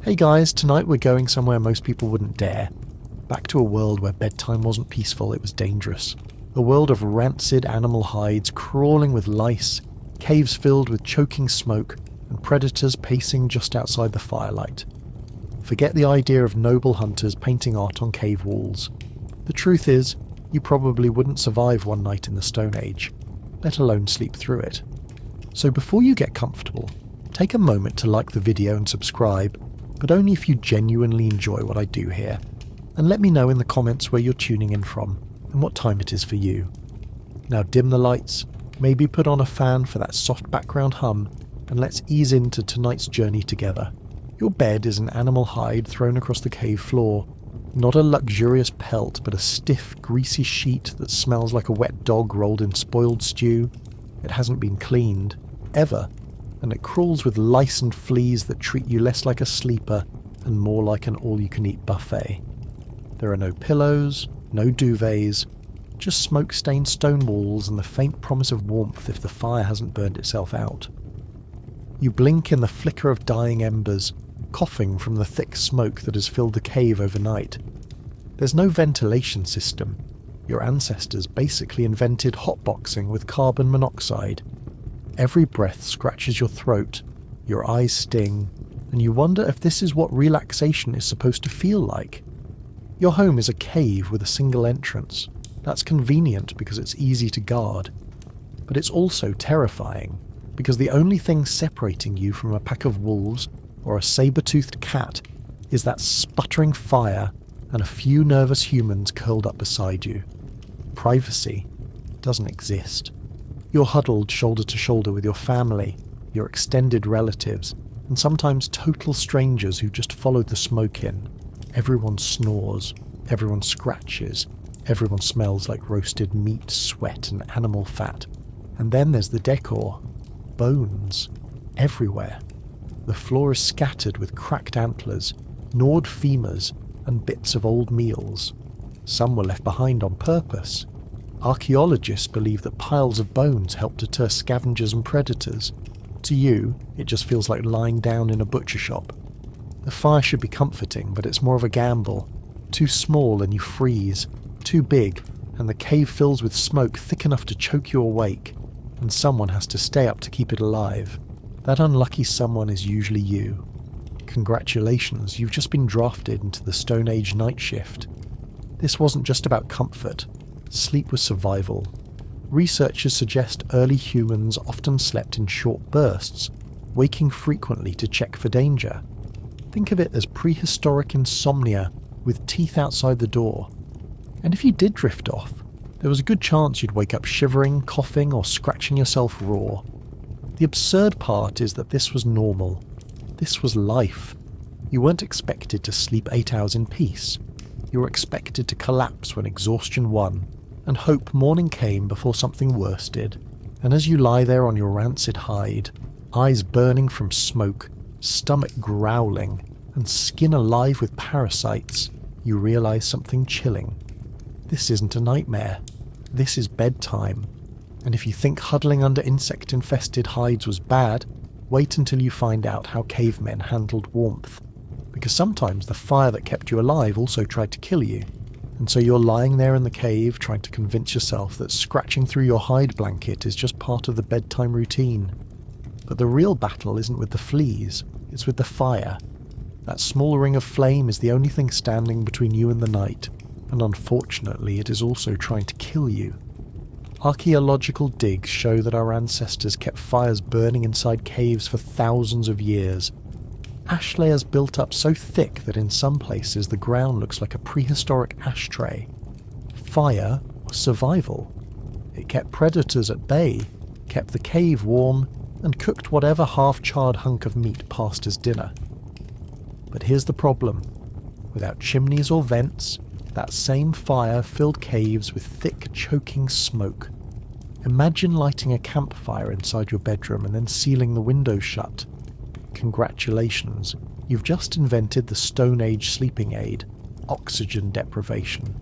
Hey guys, tonight we're going somewhere most people wouldn't dare. Back to a world where bedtime wasn't peaceful, it was dangerous. A world of rancid animal hides crawling with lice, caves filled with choking smoke, and predators pacing just outside the firelight. Forget the idea of noble hunters painting art on cave walls. The truth is, you probably wouldn't survive one night in the Stone Age, let alone sleep through it. So before you get comfortable, take a moment to like the video and subscribe, but only if you genuinely enjoy what I do here. And let me know in the comments where you're tuning in from, and what time it is for you. Now dim the lights, maybe put on a fan for that soft background hum, and let's ease into tonight's journey together. Your bed is an animal hide thrown across the cave floor. Not a luxurious pelt, but a stiff, greasy sheet that smells like a wet dog rolled in spoiled stew. It hasn't been cleaned, ever, and it crawls with lice and fleas that treat you less like a sleeper and more like an all-you-can-eat buffet. There are no pillows, no duvets, just smoke-stained stone walls and the faint promise of warmth if the fire hasn't burned itself out. You blink in the flicker of dying embers, coughing from the thick smoke that has filled the cave overnight. There's no ventilation system. Your ancestors basically invented hotboxing with carbon monoxide. Every breath scratches your throat, your eyes sting, and you wonder if this is what relaxation is supposed to feel like. Your home is a cave with a single entrance. That's convenient because it's easy to guard. But it's also terrifying, because the only thing separating you from a pack of wolves or a saber-toothed cat is that sputtering fire and a few nervous humans curled up beside you. Privacy doesn't exist. You're huddled shoulder to shoulder with your family, your extended relatives, and sometimes total strangers who just followed the smoke in. Everyone snores, everyone scratches, everyone smells like roasted meat, sweat, and animal fat. And then there's the decor. Bones. Everywhere. The floor is scattered with cracked antlers, gnawed femurs, and bits of old meals. Some were left behind on purpose. Archaeologists believe that piles of bones help deter scavengers and predators. To you, it just feels like lying down in a butcher shop. The fire should be comforting, but it's more of a gamble. Too small and you freeze. Too big, and the cave fills with smoke thick enough to choke you awake, and someone has to stay up to keep it alive. That unlucky someone is usually you. Congratulations, you've just been drafted into the Stone Age night shift. This wasn't just about comfort. Sleep was survival. Researchers suggest early humans often slept in short bursts, waking frequently to check for danger. Think of it as prehistoric insomnia with teeth outside the door. And if you did drift off, there was a good chance you'd wake up shivering, coughing, or scratching yourself raw. The absurd part is that this was normal. This was life. You weren't expected to sleep 8 hours in peace. You were expected to collapse when exhaustion won, and hope morning came before something worse did. And as you lie there on your rancid hide, eyes burning from smoke, stomach growling, and skin alive with parasites, you realize something chilling. This isn't a nightmare. This is bedtime. And if you think huddling under insect-infested hides was bad, wait until you find out how cavemen handled warmth. Because sometimes the fire that kept you alive also tried to kill you. And so you're lying there in the cave trying to convince yourself that scratching through your hide blanket is just part of the bedtime routine. But the real battle isn't with the fleas, it's with the fire. That small ring of flame is the only thing standing between you and the night, and unfortunately it is also trying to kill you. Archaeological digs show that our ancestors kept fires burning inside caves for thousands of years. Ash layers built up so thick that in some places the ground looks like a prehistoric ashtray. Fire was survival. It kept predators at bay, kept the cave warm, and cooked whatever half-charred hunk of meat passed as dinner. But here's the problem. Without chimneys or vents, that same fire filled caves with thick, choking smoke. Imagine lighting a campfire inside your bedroom and then sealing the windows shut. Congratulations, you've just invented the Stone Age sleeping aid, oxygen deprivation.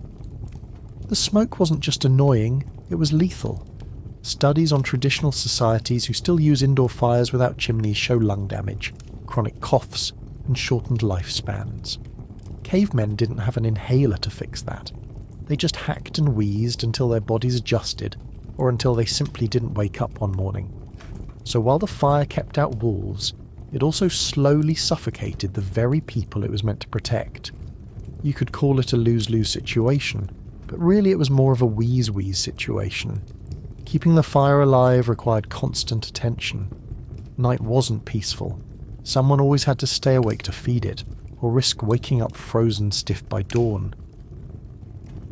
The smoke wasn't just annoying, it was lethal. Studies on traditional societies who still use indoor fires without chimneys show lung damage, chronic coughs, and shortened lifespans. Cavemen didn't have an inhaler to fix that. They just hacked and wheezed until their bodies adjusted, or until they simply didn't wake up one morning. So while the fire kept out wolves, it also slowly suffocated the very people it was meant to protect. You could call it a lose-lose situation, but really it was more of a wheeze-wheeze situation. Keeping the fire alive required constant attention. Night wasn't peaceful. Someone always had to stay awake to feed it, or risk waking up frozen stiff by dawn.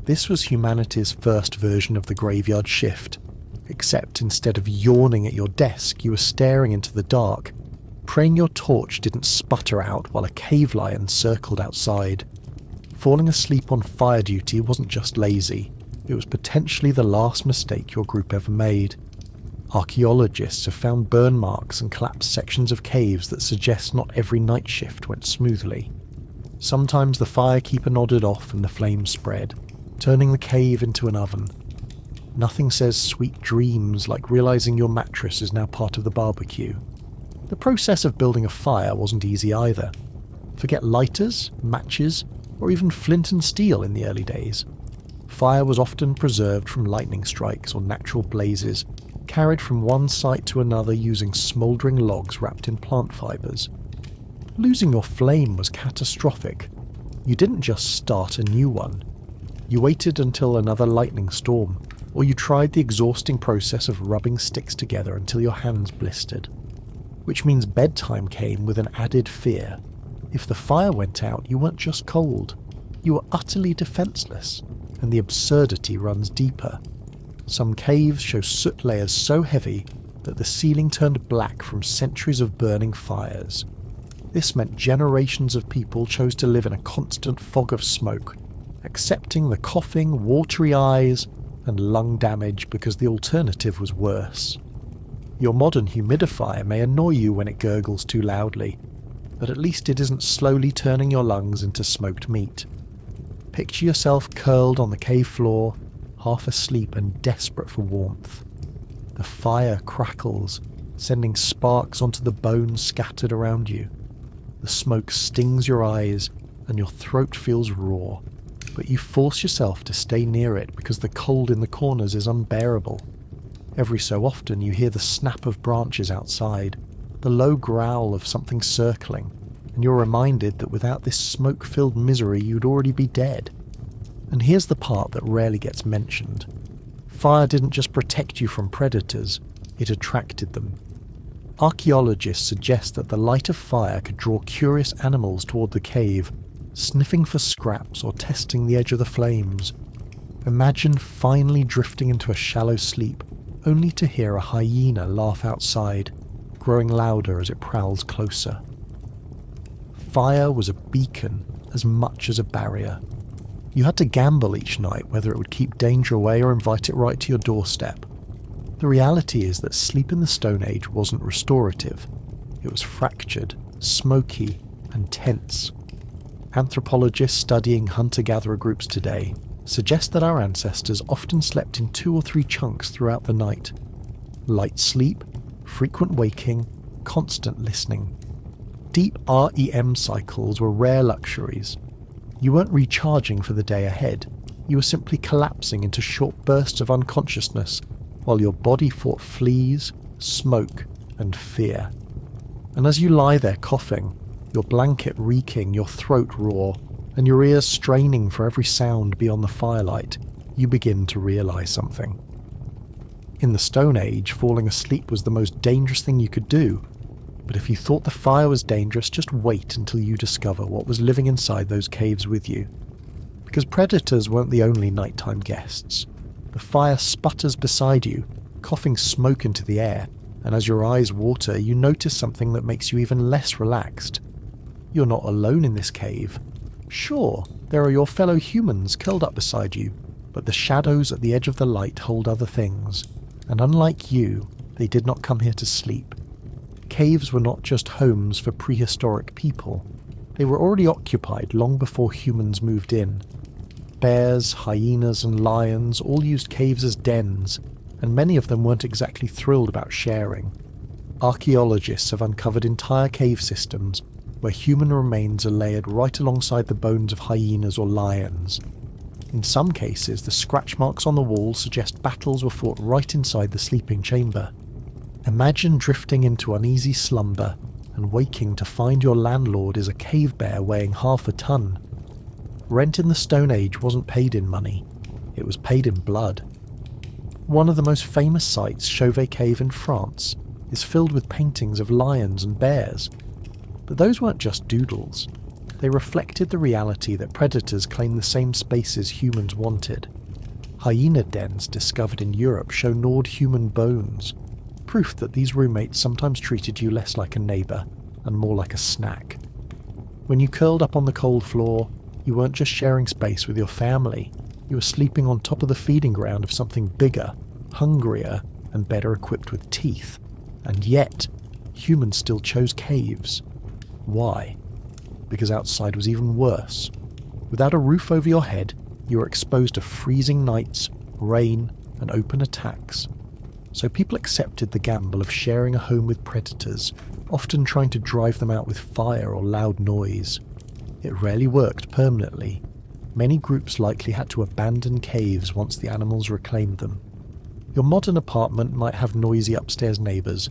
This was humanity's first version of the graveyard shift, except instead of yawning at your desk, you were staring into the dark, praying your torch didn't sputter out while a cave lion circled outside. Falling asleep on fire duty wasn't just lazy, it was potentially the last mistake your group ever made. Archaeologists have found burn marks and collapsed sections of caves that suggest not every night shift went smoothly. Sometimes the firekeeper nodded off and the flames spread, turning the cave into an oven. Nothing says sweet dreams like realizing your mattress is now part of the barbecue. The process of building a fire wasn't easy either. Forget lighters, matches, or even flint and steel in the early days. Fire was often preserved from lightning strikes or natural blazes, carried from one site to another using smouldering logs wrapped in plant fibres. Losing your flame was catastrophic. You didn't just start a new one. You waited until another lightning storm, or you tried the exhausting process of rubbing sticks together until your hands blistered. Which means bedtime came with an added fear. If the fire went out, you weren't just cold. You were utterly defenceless, and the absurdity runs deeper. Some caves show soot layers so heavy that the ceiling turned black from centuries of burning fires. This meant generations of people chose to live in a constant fog of smoke, accepting the coughing, watery eyes, and lung damage because the alternative was worse. Your modern humidifier may annoy you when it gurgles too loudly, but at least it isn't slowly turning your lungs into smoked meat. Picture yourself curled on the cave floor, half asleep and desperate for warmth. The fire crackles, sending sparks onto the bones scattered around you. The smoke stings your eyes, and your throat feels raw, but you force yourself to stay near it because the cold in the corners is unbearable. Every so often you hear the snap of branches outside, the low growl of something circling, and you're reminded that without this smoke-filled misery you'd already be dead. And here's the part that rarely gets mentioned. Fire didn't just protect you from predators, it attracted them. Archaeologists suggest that the light of fire could draw curious animals toward the cave, sniffing for scraps or testing the edge of the flames. Imagine finally drifting into a shallow sleep, only to hear a hyena laugh outside, growing louder as it prowls closer. Fire was a beacon as much as a barrier. You had to gamble each night whether it would keep danger away or invite it right to your doorstep. The reality is that sleep in the Stone Age wasn't restorative. It was fractured, smoky, and tense. Anthropologists studying hunter-gatherer groups today suggest that our ancestors often slept in 2 or 3 chunks throughout the night. Light sleep, frequent waking, constant listening. Deep REM cycles were rare luxuries. You weren't recharging for the day ahead, you were simply collapsing into short bursts of unconsciousness while your body fought fleas, smoke, and fear. And as you lie there coughing, your blanket reeking, your throat raw, and your ears straining for every sound beyond the firelight, you begin to realise something. In the Stone Age, falling asleep was the most dangerous thing you could do, but if you thought the fire was dangerous, just wait until you discover what was living inside those caves with you. Because predators weren't the only nighttime guests. The fire sputters beside you, coughing smoke into the air, and as your eyes water, you notice something that makes you even less relaxed. You're not alone in this cave. Sure, there are your fellow humans curled up beside you, but the shadows at the edge of the light hold other things, and unlike you, they did not come here to sleep. Caves were not just homes for prehistoric people. They were already occupied long before humans moved in. Bears, hyenas, and lions all used caves as dens, and many of them weren't exactly thrilled about sharing. Archaeologists have uncovered entire cave systems where human remains are layered right alongside the bones of hyenas or lions. In some cases, the scratch marks on the wall suggest battles were fought right inside the sleeping chamber. Imagine drifting into uneasy slumber and waking to find your landlord is a cave bear weighing half a ton. Rent in the Stone Age wasn't paid in money, it was paid in blood. One of the most famous sites, Chauvet Cave in France, is filled with paintings of lions and bears. But those weren't just doodles. They reflected the reality that predators claimed the same spaces humans wanted. Hyena dens discovered in Europe show gnawed human bones, proof that these roommates sometimes treated you less like a neighbour and more like a snack. When you curled up on the cold floor, you weren't just sharing space with your family, you were sleeping on top of the feeding ground of something bigger, hungrier, and better equipped with teeth. And yet, humans still chose caves. Why? Because outside was even worse. Without a roof over your head, you were exposed to freezing nights, rain, and open attacks. So people accepted the gamble of sharing a home with predators, often trying to drive them out with fire or loud noise. It rarely worked permanently. Many groups likely had to abandon caves once the animals reclaimed them. Your modern apartment might have noisy upstairs neighbours,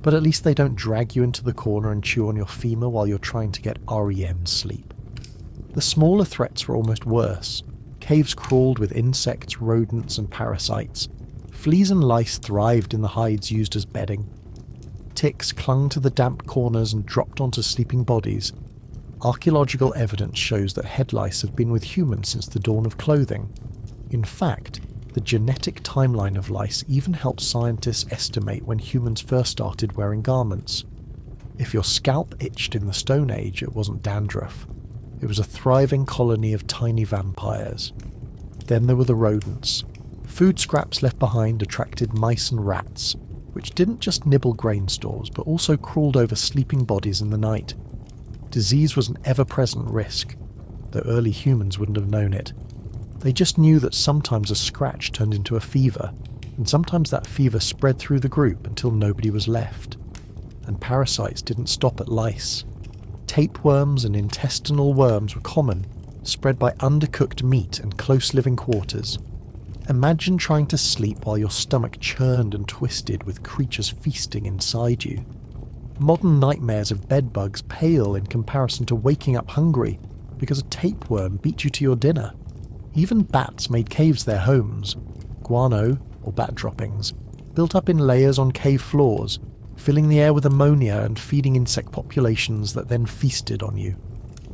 but at least they don't drag you into the corner and chew on your femur while you're trying to get REM sleep. The smaller threats were almost worse. Caves crawled with insects, rodents, and parasites. Fleas and lice thrived in the hides used as bedding. Ticks clung to the damp corners and dropped onto sleeping bodies. Archaeological evidence shows that head lice have been with humans since the dawn of clothing. In fact, the genetic timeline of lice even helps scientists estimate when humans first started wearing garments. If your scalp itched in the Stone Age, it wasn't dandruff. It was a thriving colony of tiny vampires. Then there were the rodents. Food scraps left behind attracted mice and rats, which didn't just nibble grain stores but also crawled over sleeping bodies in the night. Disease was an ever-present risk, though early humans wouldn't have known it. They just knew that sometimes a scratch turned into a fever, and sometimes that fever spread through the group until nobody was left. And parasites didn't stop at lice. Tapeworms and intestinal worms were common, spread by undercooked meat and close living quarters. Imagine trying to sleep while your stomach churned and twisted with creatures feasting inside you. Modern nightmares of bedbugs pale in comparison to waking up hungry because a tapeworm beat you to your dinner. Even bats made caves their homes. Guano, or bat droppings, built up in layers on cave floors, filling the air with ammonia and feeding insect populations that then feasted on you.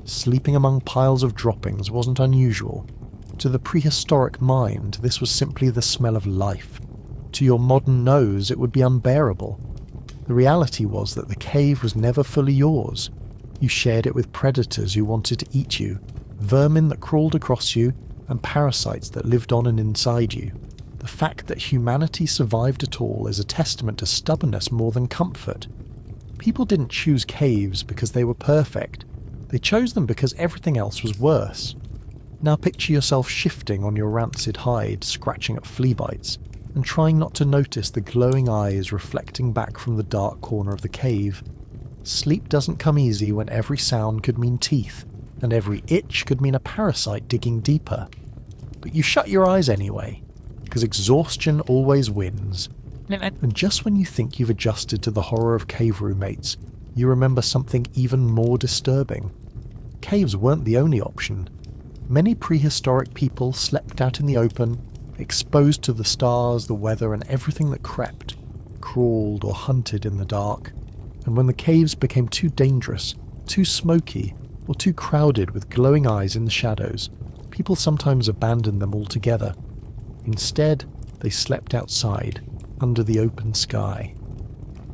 Sleeping among piles of droppings wasn't unusual. To the prehistoric mind, this was simply the smell of life. To your modern nose, it would be unbearable. The reality was that the cave was never fully yours. You shared it with predators who wanted to eat you, vermin that crawled across you, and parasites that lived on and inside you. The fact that humanity survived at all is a testament to stubbornness more than comfort. People didn't choose caves because they were perfect. They chose them because everything else was worse. Now picture yourself shifting on your rancid hide, scratching at flea bites, and trying not to notice the glowing eyes reflecting back from the dark corner of the cave. Sleep doesn't come easy when every sound could mean teeth, and every itch could mean a parasite digging deeper. But you shut your eyes anyway, because exhaustion always wins. And just when you think you've adjusted to the horror of cave roommates, you remember something even more disturbing. Caves weren't the only option. Many prehistoric people slept out in the open, exposed to the stars, the weather, and everything that crept, crawled, or hunted in the dark. And when the caves became too dangerous, too smoky, or too crowded with glowing eyes in the shadows, people sometimes abandoned them altogether. Instead, they slept outside, under the open sky.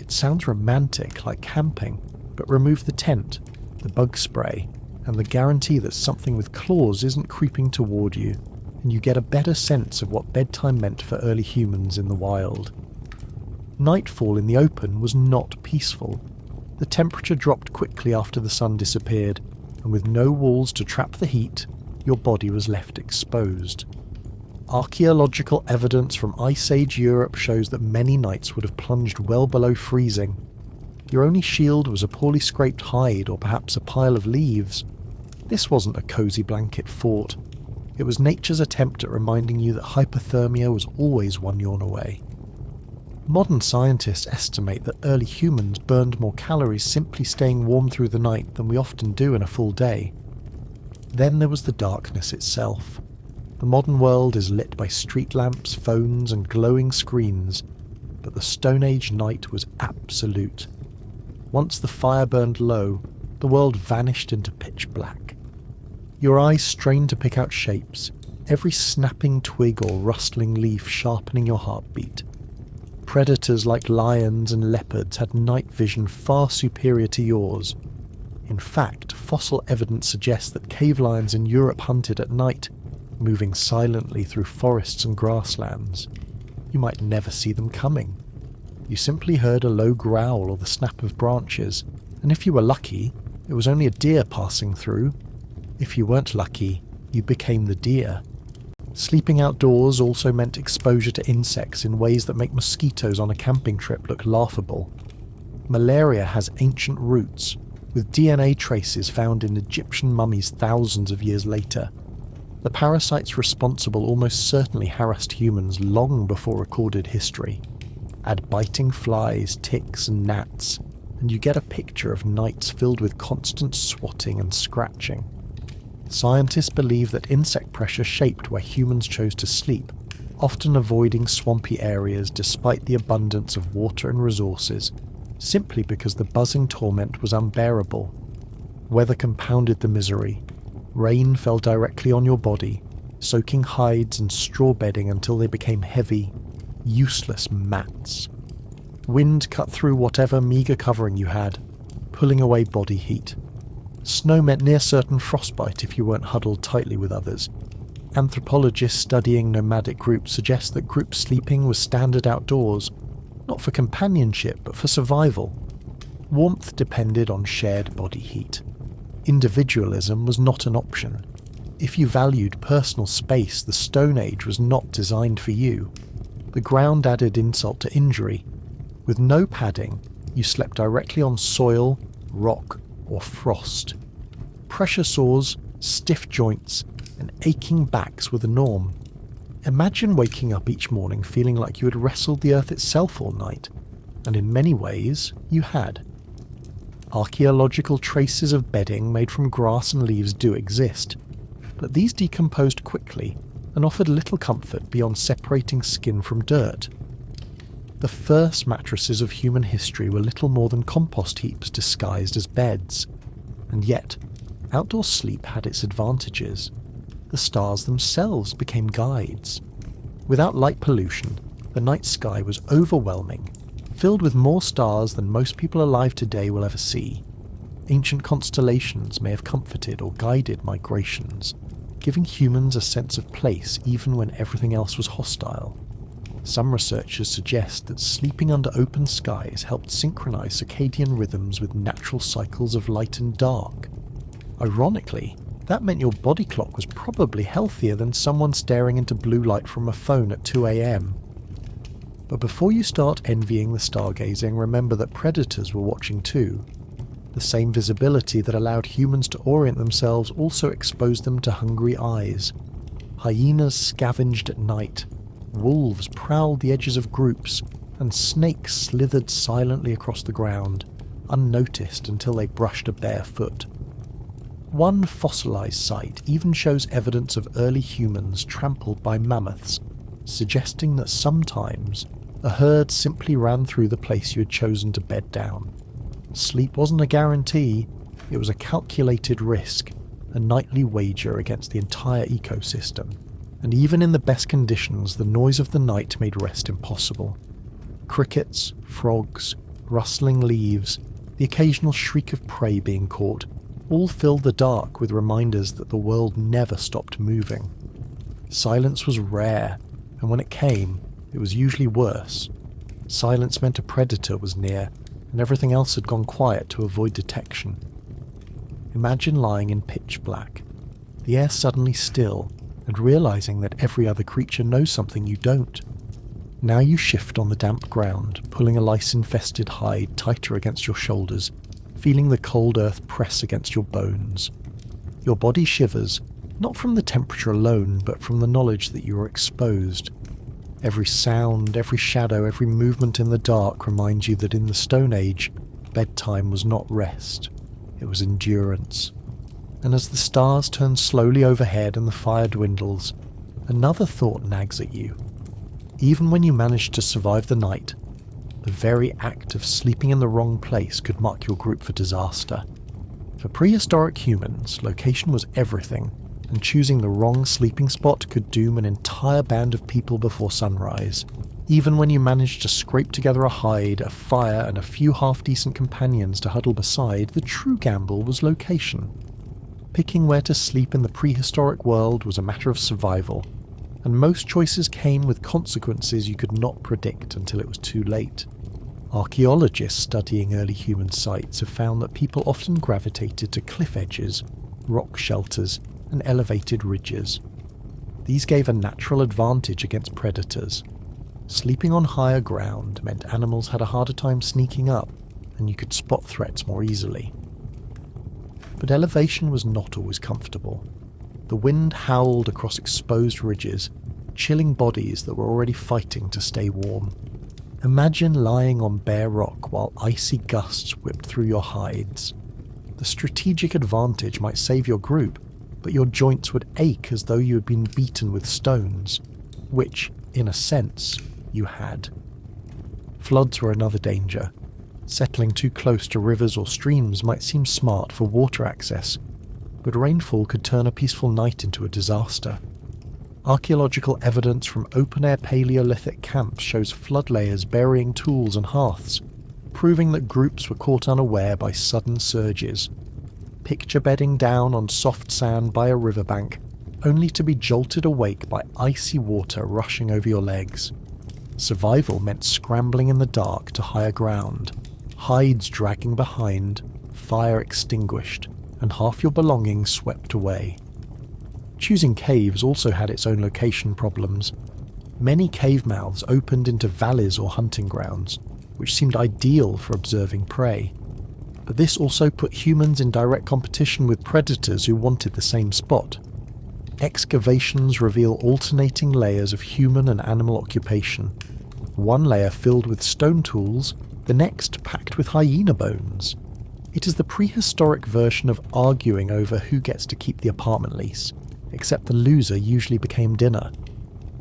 It sounds romantic, like camping, but remove the tent, the bug spray, and the guarantee that something with claws isn't creeping toward you, and you get a better sense of what bedtime meant for early humans in the wild. Nightfall in the open was not peaceful. The temperature dropped quickly after the sun disappeared, and with no walls to trap the heat, your body was left exposed. Archaeological evidence from Ice Age Europe shows that many nights would have plunged well below freezing. Your only shield was a poorly scraped hide or perhaps a pile of leaves. This wasn't a cozy blanket fort. It was nature's attempt at reminding you that hypothermia was always one yawn away. Modern scientists estimate that early humans burned more calories simply staying warm through the night than we often do in a full day. Then there was the darkness itself. The modern world is lit by street lamps, phones, and glowing screens, but the Stone Age night was absolute. Once the fire burned low, the world vanished into pitch black. Your eyes strained to pick out shapes, every snapping twig or rustling leaf sharpening your heartbeat. Predators like lions and leopards had night vision far superior to yours. In fact, fossil evidence suggests that cave lions in Europe hunted at night, moving silently through forests and grasslands. You might never see them coming. You simply heard a low growl or the snap of branches, and if you were lucky, it was only a deer passing through. If you weren't lucky, you became the deer. Sleeping outdoors also meant exposure to insects in ways that make mosquitoes on a camping trip look laughable. Malaria has ancient roots, with DNA traces found in Egyptian mummies thousands of years later. The parasites responsible almost certainly harassed humans long before recorded history. Add biting flies, ticks, and gnats, and you get a picture of nights filled with constant swatting and scratching. Scientists believe that insect pressure shaped where humans chose to sleep, often avoiding swampy areas despite the abundance of water and resources, simply because the buzzing torment was unbearable. Weather compounded the misery. Rain fell directly on your body, soaking hides and straw bedding until they became heavy, useless mats. Wind cut through whatever meagre covering you had, pulling away body heat. Snow meant near certain frostbite if you weren't huddled tightly with others. Anthropologists studying nomadic groups suggest that group sleeping was standard outdoors, not for companionship but for survival. Warmth depended on shared body heat. Individualism was not an option. If you valued personal space, the Stone Age was not designed for you. The ground added insult to injury. With no padding, you slept directly on soil, rock, or frost. Pressure sores, stiff joints, and aching backs were the norm. Imagine waking up each morning feeling like you had wrestled the earth itself all night, and in many ways, you had. Archaeological traces of bedding made from grass and leaves do exist, but these decomposed quickly and offered little comfort beyond separating skin from dirt. The first mattresses of human history were little more than compost heaps disguised as beds. And yet, outdoor sleep had its advantages. The stars themselves became guides. Without light pollution, the night sky was overwhelming, filled with more stars than most people alive today will ever see. Ancient constellations may have comforted or guided migrations, giving humans a sense of place even when everything else was hostile. Some researchers suggest that sleeping under open skies helped synchronize circadian rhythms with natural cycles of light and dark. Ironically, that meant your body clock was probably healthier than someone staring into blue light from a phone at 2 a.m. But before you start envying the stargazing, remember that predators were watching too. The same visibility that allowed humans to orient themselves also exposed them to hungry eyes. Hyenas scavenged at night, wolves prowled the edges of groups, and snakes slithered silently across the ground, unnoticed until they brushed a bare foot. One fossilized site even shows evidence of early humans trampled by mammoths, suggesting that sometimes a herd simply ran through the place you had chosen to bed down. Sleep wasn't a guarantee, it was a calculated risk, a nightly wager against the entire ecosystem. And even in the best conditions, the noise of the night made rest impossible. Crickets, frogs, rustling leaves, the occasional shriek of prey being caught, all filled the dark with reminders that the world never stopped moving. Silence was rare, and when it came, it was usually worse. Silence meant a predator was near, and everything else had gone quiet to avoid detection. Imagine lying in pitch black, the air suddenly still, and realizing that every other creature knows something you don't. Now you shift on the damp ground, pulling a lice-infested hide tighter against your shoulders, feeling the cold earth press against your bones. Your body shivers, not from the temperature alone, but from the knowledge that you are exposed. Every sound, every shadow, every movement in the dark reminds you that in the Stone Age, bedtime was not rest, it was endurance. And as the stars turn slowly overhead and the fire dwindles, another thought nags at you. Even when you manage to survive the night, the very act of sleeping in the wrong place could mark your group for disaster. For prehistoric humans, location was everything, and choosing the wrong sleeping spot could doom an entire band of people before sunrise. Even when you managed to scrape together a hide, a fire, and a few half-decent companions to huddle beside, the true gamble was location. Picking where to sleep in the prehistoric world was a matter of survival, and most choices came with consequences you could not predict until it was too late. Archaeologists studying early human sites have found that people often gravitated to cliff edges, rock shelters, and elevated ridges. These gave a natural advantage against predators. Sleeping on higher ground meant animals had a harder time sneaking up, and you could spot threats more easily. But elevation was not always comfortable. The wind howled across exposed ridges, chilling bodies that were already fighting to stay warm. Imagine lying on bare rock while icy gusts whipped through your hides. The strategic advantage might save your group, but your joints would ache as though you had been beaten with stones, which, in a sense, you had. Floods were another danger. Settling too close to rivers or streams might seem smart for water access, but rainfall could turn a peaceful night into a disaster. Archaeological evidence from open-air Paleolithic camps shows flood layers burying tools and hearths, proving that groups were caught unaware by sudden surges. Picture bedding down on soft sand by a riverbank, only to be jolted awake by icy water rushing over your legs. Survival meant scrambling in the dark to higher ground, hides dragging behind, fire extinguished, and half your belongings swept away. Choosing caves also had its own location problems. Many cave mouths opened into valleys or hunting grounds, which seemed ideal for observing prey. But this also put humans in direct competition with predators who wanted the same spot. Excavations reveal alternating layers of human and animal occupation. One layer filled with stone tools, the next packed with hyena bones. It is the prehistoric version of arguing over who gets to keep the apartment lease, except the loser usually became dinner.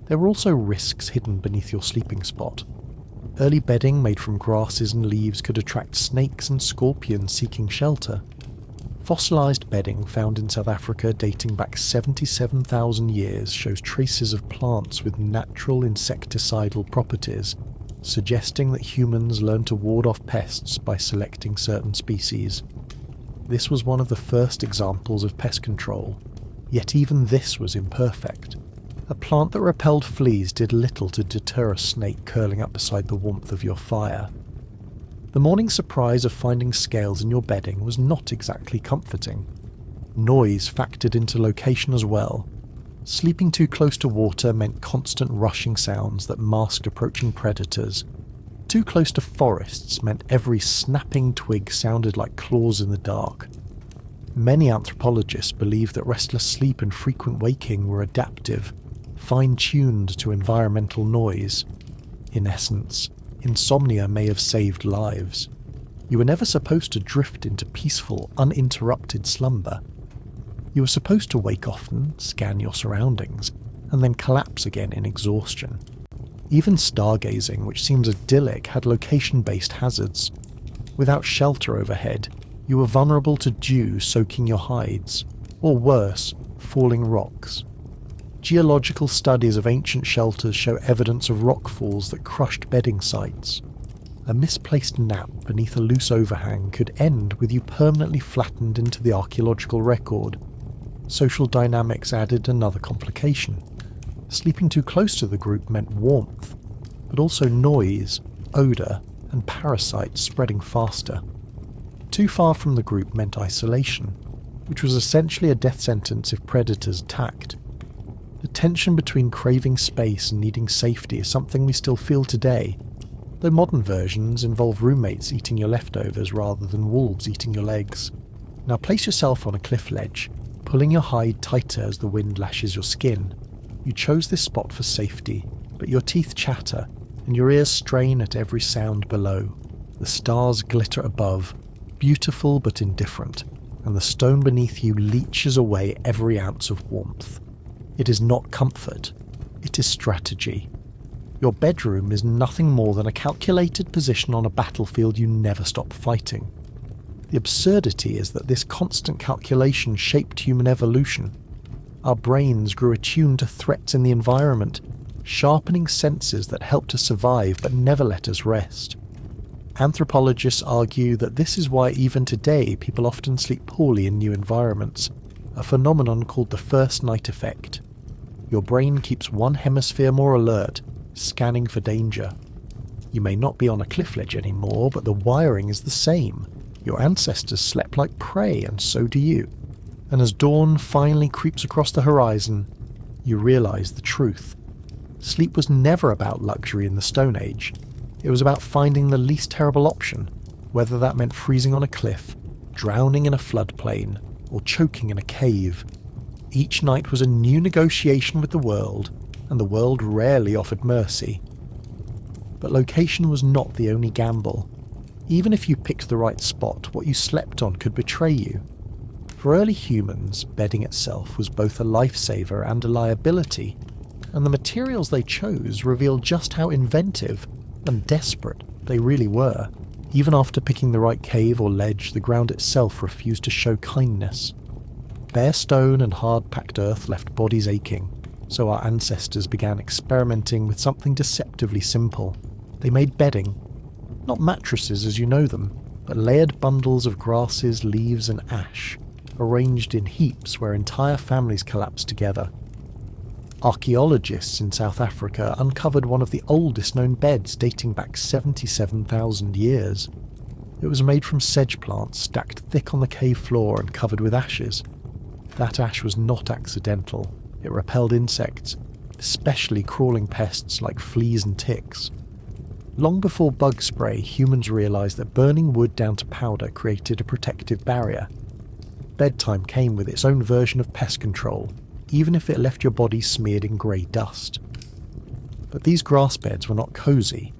There were also risks hidden beneath your sleeping spot. Early bedding made from grasses and leaves could attract snakes and scorpions seeking shelter. Fossilized bedding found in South Africa dating back 77,000 years shows traces of plants with natural insecticidal properties, suggesting that humans learned to ward off pests by selecting certain species. This was one of the first examples of pest control, yet even this was imperfect. A plant that repelled fleas did little to deter a snake curling up beside the warmth of your fire. The morning surprise of finding scales in your bedding was not exactly comforting. Noise factored into location as well. Sleeping too close to water meant constant rushing sounds that masked approaching predators. Too close to forests meant every snapping twig sounded like claws in the dark. Many anthropologists believe that restless sleep and frequent waking were adaptive, fine-tuned to environmental noise. In essence, insomnia may have saved lives. You were never supposed to drift into peaceful, uninterrupted slumber. You were supposed to wake often, scan your surroundings, and then collapse again in exhaustion. Even stargazing, which seems idyllic, had location-based hazards. Without shelter overhead, you were vulnerable to dew soaking your hides, or worse, falling rocks. Geological studies of ancient shelters show evidence of rockfalls that crushed bedding sites. A misplaced nap beneath a loose overhang could end with you permanently flattened into the archaeological record. Social dynamics added another complication. Sleeping too close to the group meant warmth, but also noise, odour, and parasites spreading faster. Too far from the group meant isolation, which was essentially a death sentence if predators attacked. The That tension between craving space and needing safety is something we still feel today, though modern versions involve roommates eating your leftovers rather than wolves eating your legs. Now place yourself on a cliff ledge, pulling your hide tighter as the wind lashes your skin. You chose this spot for safety, but your teeth chatter and your ears strain at every sound below. The stars glitter above, beautiful but indifferent, and the stone beneath you leeches away every ounce of warmth. It is not comfort, it is strategy. Your bedroom is nothing more than a calculated position on a battlefield you never stop fighting. The absurdity is that this constant calculation shaped human evolution. Our brains grew attuned to threats in the environment, sharpening senses that helped us survive but never let us rest. Anthropologists argue that this is why even today people often sleep poorly in new environments, a phenomenon called the first night effect. Your brain keeps one hemisphere more alert, scanning for danger. You may not be on a cliff ledge anymore, but the wiring is the same. Your ancestors slept like prey, and so do you. And as dawn finally creeps across the horizon, you realise the truth. Sleep was never about luxury in the Stone Age. It was about finding the least terrible option, whether that meant freezing on a cliff, drowning in a floodplain, or choking in a cave. Each night was a new negotiation with the world, and the world rarely offered mercy. But location was not the only gamble. Even if you picked the right spot, what you slept on could betray you. For early humans, bedding itself was both a lifesaver and a liability, and the materials they chose revealed just how inventive and desperate they really were. Even after picking the right cave or ledge, the ground itself refused to show kindness. Bare stone and hard-packed earth left bodies aching, so our ancestors began experimenting with something deceptively simple. They made bedding. Not mattresses as you know them, but layered bundles of grasses, leaves and ash, arranged in heaps where entire families collapsed together. Archaeologists in South Africa uncovered one of the oldest known beds dating back 77,000 years. It was made from sedge plants stacked thick on the cave floor and covered with ashes. That ash was not accidental. It repelled insects, especially crawling pests like fleas and ticks. Long before bug spray, humans realised that burning wood down to powder created a protective barrier. Bedtime came with its own version of pest control, even if it left your body smeared in grey dust. But these grass beds were not cosy.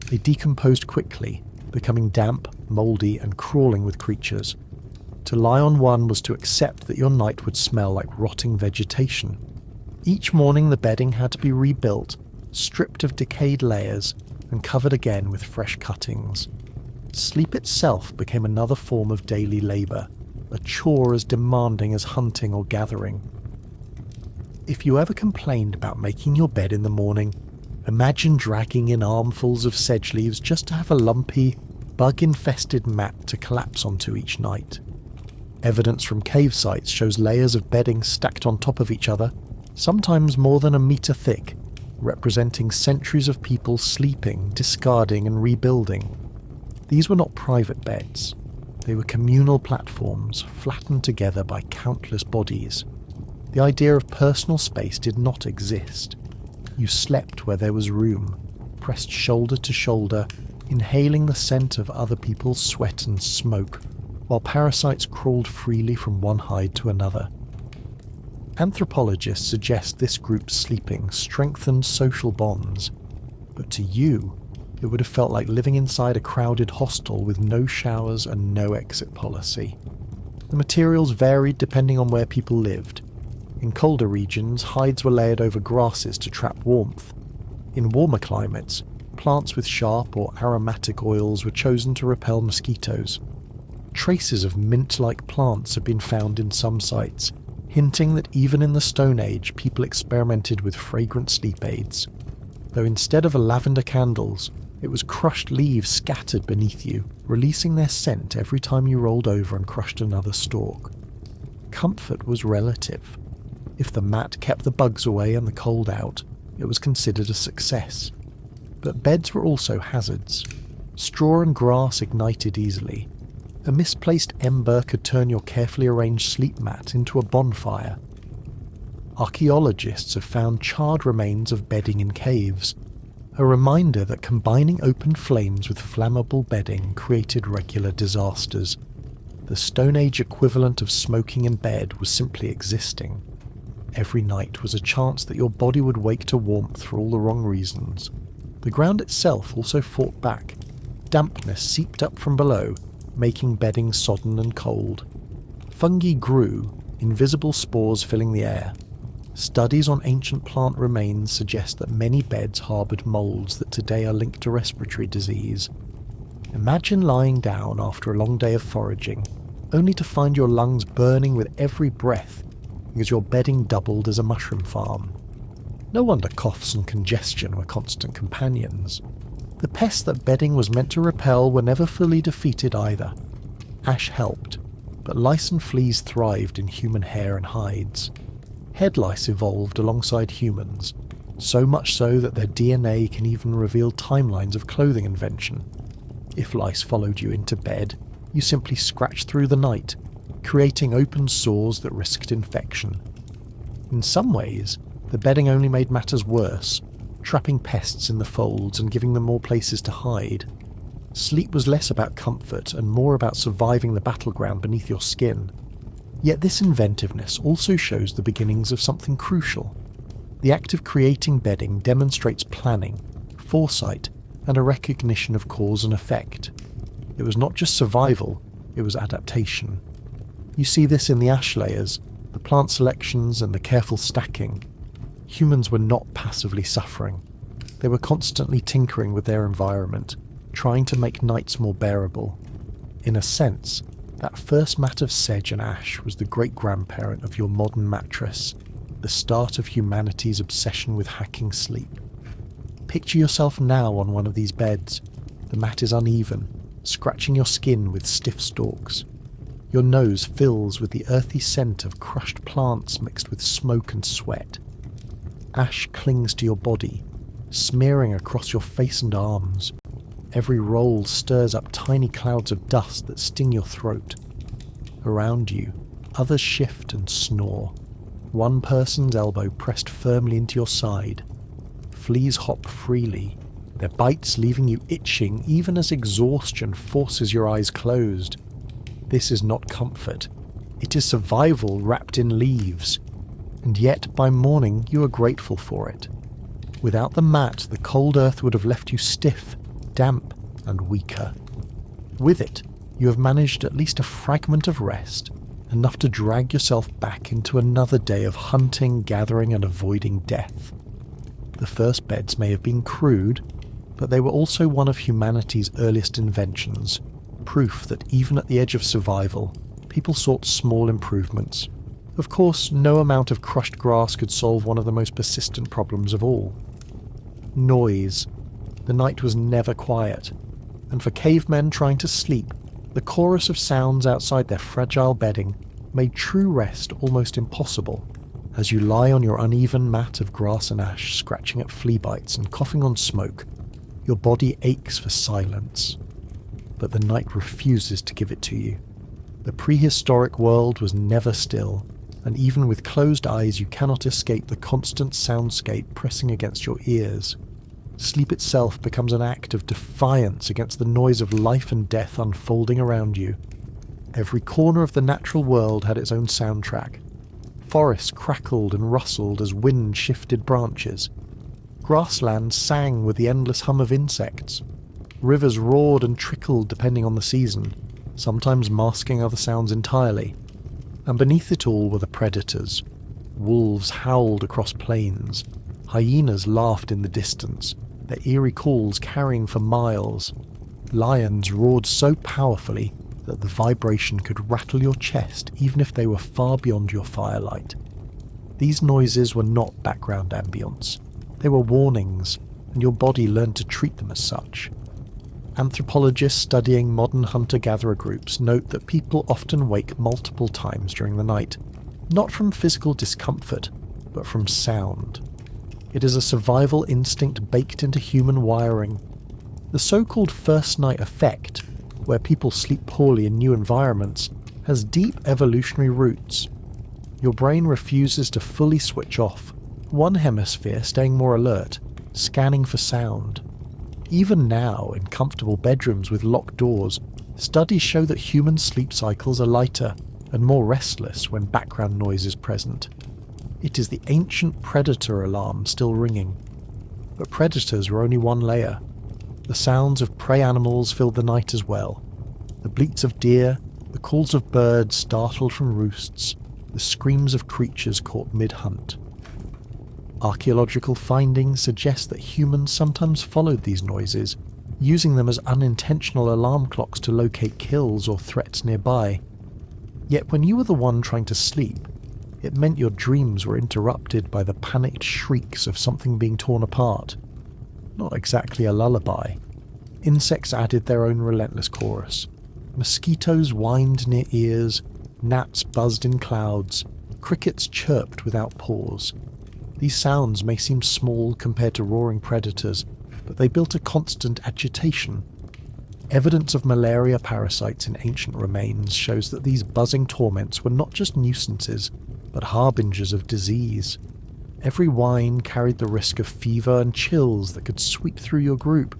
They decomposed quickly, becoming damp, mouldy and crawling with creatures. To lie on one was to accept that your night would smell like rotting vegetation. Each morning the bedding had to be rebuilt, stripped of decayed layers, and covered again with fresh cuttings. Sleep itself became another form of daily labour, a chore as demanding as hunting or gathering. If you ever complained about making your bed in the morning, imagine dragging in armfuls of sedge leaves just to have a lumpy, bug-infested mat to collapse onto each night. Evidence from cave sites shows layers of bedding stacked on top of each other, sometimes more than a metre thick, representing centuries of people sleeping, discarding and rebuilding. These were not private beds. They were communal platforms, flattened together by countless bodies. The idea of personal space did not exist. You slept where there was room, pressed shoulder to shoulder, inhaling the scent of other people's sweat and smoke, while parasites crawled freely from one hide to another. Anthropologists suggest this group's sleeping strengthened social bonds, but to you, it would have felt like living inside a crowded hostel with no showers and no exit policy. The materials varied depending on where people lived. In colder regions, hides were layered over grasses to trap warmth. In warmer climates, plants with sharp or aromatic oils were chosen to repel mosquitoes. Traces of mint-like plants have been found in some sites, hinting that even in the Stone Age people experimented with fragrant sleep aids. Though instead of lavender candles, it was crushed leaves scattered beneath you, releasing their scent every time you rolled over and crushed another stalk. Comfort was relative. If the mat kept the bugs away and the cold out, it was considered a success. But beds were also hazards. Straw and grass ignited easily. A misplaced ember could turn your carefully arranged sleep mat into a bonfire. archaeologists have found charred remains of bedding in caves, a reminder that combining open flames with flammable bedding created regular disasters. The Stone Age equivalent of smoking in bed was simply existing. Every night was a chance that your body would wake to warmth for all the wrong reasons. The ground itself also fought back. Dampness seeped up from below, making bedding sodden and cold. Fungi grew, invisible spores filling the air. Studies on ancient plant remains suggest that many beds harboured moulds that today are linked to respiratory disease. Imagine lying down after a long day of foraging, only to find your lungs burning with every breath because your bedding doubled as a mushroom farm. No wonder coughs and congestion were constant companions. The pests that bedding was meant to repel were never fully defeated either. Ash helped, but lice and fleas thrived in human hair and hides. Head lice evolved alongside humans, so much so that their DNA can even reveal timelines of clothing invention. If lice followed you into bed, you simply scratched through the night, creating open sores that risked infection. In some ways, the bedding only made matters worse, trapping pests in the folds and giving them more places to hide. Sleep was less about comfort and more about surviving the battleground beneath your skin. Yet this inventiveness also shows the beginnings of something crucial. The act of creating bedding demonstrates planning, foresight, and a recognition of cause and effect. It was not just survival, it was adaptation. You see this in the ash layers, the plant selections, and the careful stacking. Humans were not passively suffering. They were constantly tinkering with their environment, trying to make nights more bearable. In a sense, that first mat of sedge and ash was the great-grandparent of your modern mattress, the start of humanity's obsession with hacking sleep. Picture yourself now on one of these beds. The mat is uneven, scratching your skin with stiff stalks. Your nose fills with the earthy scent of crushed plants mixed with smoke and sweat. Ash clings to your body, smearing across your face and arms. Every roll stirs up tiny clouds of dust that sting your throat. Around you, others shift and snore. One person's elbow pressed firmly into your side. Fleas hop freely, their bites leaving you itching even as exhaustion forces your eyes closed. This is not comfort. It is survival wrapped in leaves. And yet, by morning, you are grateful for it. Without the mat, the cold earth would have left you stiff, damp, and weaker. With it, you have managed at least a fragment of rest, enough to drag yourself back into another day of hunting, gathering, and avoiding death. The first beds may have been crude, but they were also one of humanity's earliest inventions, proof that even at the edge of survival, people sought small improvements. Of course, no amount of crushed grass could solve one of the most persistent problems of all. Noise. The night was never quiet, and for cavemen trying to sleep, the chorus of sounds outside their fragile bedding made true rest almost impossible. As you lie on your uneven mat of grass and ash, scratching at flea bites and coughing on smoke, your body aches for silence. But the night refuses to give it to you. The prehistoric world was never still, and even with closed eyes you cannot escape the constant soundscape pressing against your ears. Sleep itself becomes an act of defiance against the noise of life and death unfolding around you. Every corner of the natural world had its own soundtrack. Forests crackled and rustled as wind shifted branches. Grasslands sang with the endless hum of insects. Rivers roared and trickled depending on the season, sometimes masking other sounds entirely. And beneath it all were the predators. Wolves howled across plains. Hyenas laughed in the distance, their eerie calls carrying for miles. Lions roared so powerfully that the vibration could rattle your chest even if they were far beyond your firelight. These noises were not background ambience. They were warnings, and your body learned to treat them as such. Anthropologists studying modern hunter-gatherer groups note that people often wake multiple times during the night, not from physical discomfort, but from sound. It is a survival instinct baked into human wiring. The so-called first night effect, where people sleep poorly in new environments, has deep evolutionary roots. Your brain refuses to fully switch off, one hemisphere staying more alert, scanning for sound. Even now, in comfortable bedrooms with locked doors, studies show that human sleep cycles are lighter and more restless when background noise is present. It is the ancient predator alarm still ringing. But predators were only one layer. The sounds of prey animals filled the night as well. The bleats of deer, the calls of birds startled from roosts, the screams of creatures caught mid-hunt. Archaeological findings suggest that humans sometimes followed these noises, using them as unintentional alarm clocks to locate kills or threats nearby. Yet when you were the one trying to sleep, it meant your dreams were interrupted by the panicked shrieks of something being torn apart. Not exactly a lullaby. Insects added their own relentless chorus. Mosquitoes whined near ears, gnats buzzed in clouds, crickets chirped without pause. These sounds may seem small compared to roaring predators, but they built a constant agitation. Evidence of malaria parasites in ancient remains shows that these buzzing torments were not just nuisances, but harbingers of disease. Every whine carried the risk of fever and chills that could sweep through your group.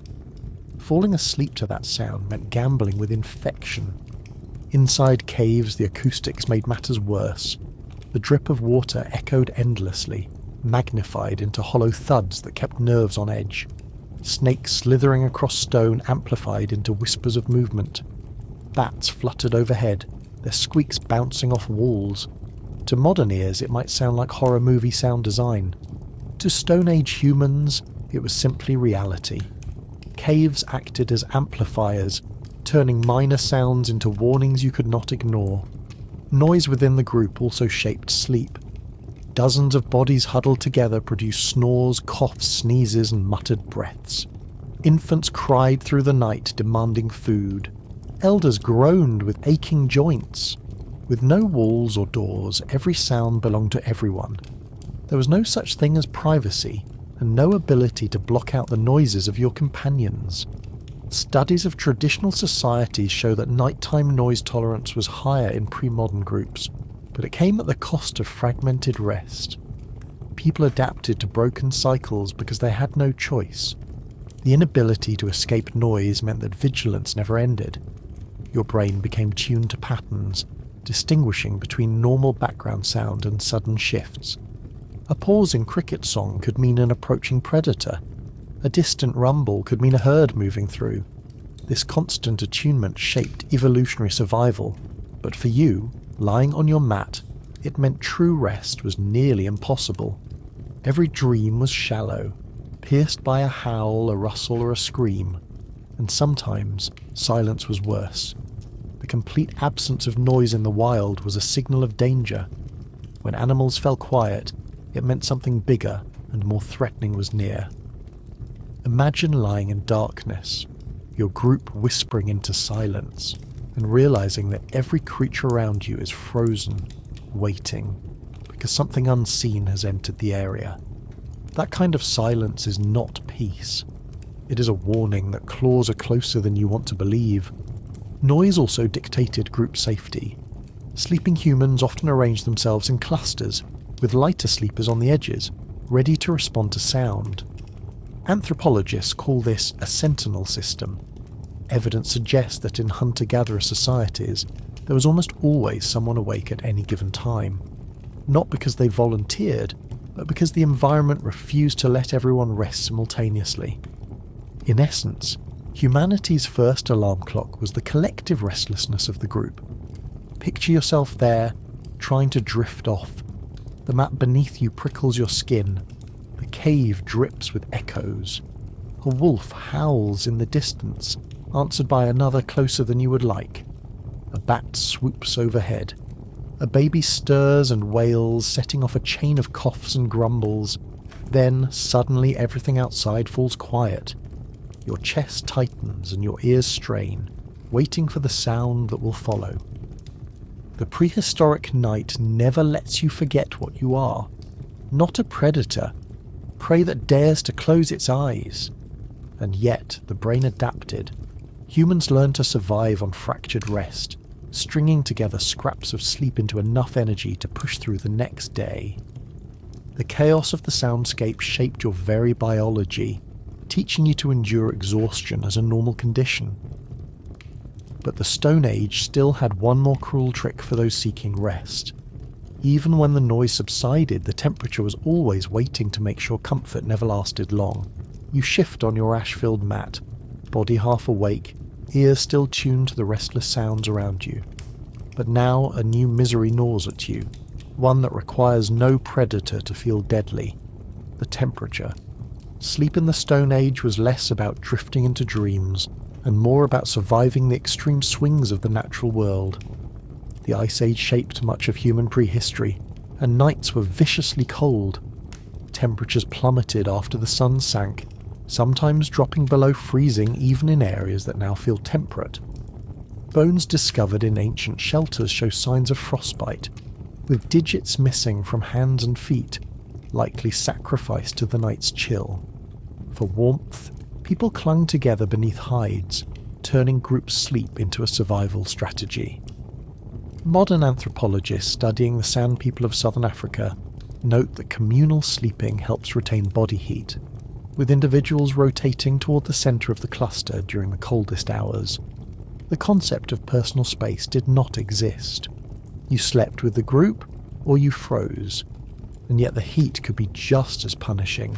Falling asleep to that sound meant gambling with infection. Inside caves, the acoustics made matters worse. The drip of water echoed endlessly, magnified into hollow thuds that kept nerves on edge. Snakes slithering across stone amplified into whispers of movement. Bats fluttered overhead, their squeaks bouncing off walls. To modern ears, it might sound like horror movie sound design. To Stone Age humans, it was simply reality. Caves acted as amplifiers, turning minor sounds into warnings you could not ignore. Noise within the group also shaped sleep. Dozens of bodies huddled together produced snores, coughs, sneezes, and muttered breaths. Infants cried through the night demanding food. Elders groaned with aching joints. With no walls or doors, every sound belonged to everyone. There was no such thing as privacy, and no ability to block out the noises of your companions. Studies of traditional societies show that nighttime noise tolerance was higher in pre-modern groups, but it came at the cost of fragmented rest. People adapted to broken cycles because they had no choice. The inability to escape noise meant that vigilance never ended. Your brain became tuned to patterns, distinguishing between normal background sound and sudden shifts. A pause in cricket song could mean an approaching predator. A distant rumble could mean a herd moving through. This constant attunement shaped evolutionary survival, but for you, lying on your mat, it meant true rest was nearly impossible. Every dream was shallow, pierced by a howl, a rustle, or a scream, and sometimes silence was worse. The complete absence of noise in the wild was a signal of danger. When animals fell quiet, it meant something bigger and more threatening was near. Imagine lying in darkness, your group whispering into silence, and realizing that every creature around you is frozen, waiting, because something unseen has entered the area. That kind of silence is not peace. It is a warning that claws are closer than you want to believe. Noise also dictated group safety. Sleeping humans often arranged themselves in clusters, with lighter sleepers on the edges, ready to respond to sound. Anthropologists call this a sentinel system. Evidence suggests that in hunter-gatherer societies, there was almost always someone awake at any given time. Not because they volunteered, but because the environment refused to let everyone rest simultaneously. In essence, humanity's first alarm clock was the collective restlessness of the group. Picture yourself there, trying to drift off. The mat beneath you prickles your skin. The cave drips with echoes. A wolf howls in the distance, answered by another closer than you would like. A bat swoops overhead. A baby stirs and wails, setting off a chain of coughs and grumbles. Then, suddenly, everything outside falls quiet. Your chest tightens and your ears strain, waiting for the sound that will follow. The prehistoric night never lets you forget what you are. Not a predator, prey that dares to close its eyes. And yet, the brain adapted. Humans learned to survive on fractured rest, stringing together scraps of sleep into enough energy to push through the next day. The chaos of the soundscape shaped your very biology, teaching you to endure exhaustion as a normal condition. But the Stone Age still had one more cruel trick for those seeking rest. Even when the noise subsided, the temperature was always waiting to make sure comfort never lasted long. You shift on your ash-filled mat, body half awake, ears still tuned to the restless sounds around you. But now a new misery gnaws at you, one that requires no predator to feel deadly: the temperature. Sleep in the Stone Age was less about drifting into dreams and more about surviving the extreme swings of the natural world. The Ice Age shaped much of human prehistory, and nights were viciously cold. Temperatures plummeted after the sun sank, sometimes dropping below freezing even in areas that now feel temperate. Bones discovered in ancient shelters show signs of frostbite, with digits missing from hands and feet, likely sacrificed to the night's chill. For warmth, people clung together beneath hides, turning group sleep into a survival strategy. Modern anthropologists studying the Sand people of southern Africa note that communal sleeping helps retain body heat, with individuals rotating toward the center of the cluster during the coldest hours. The concept of personal space did not exist. You slept with the group, or you froze, and yet the heat could be just as punishing.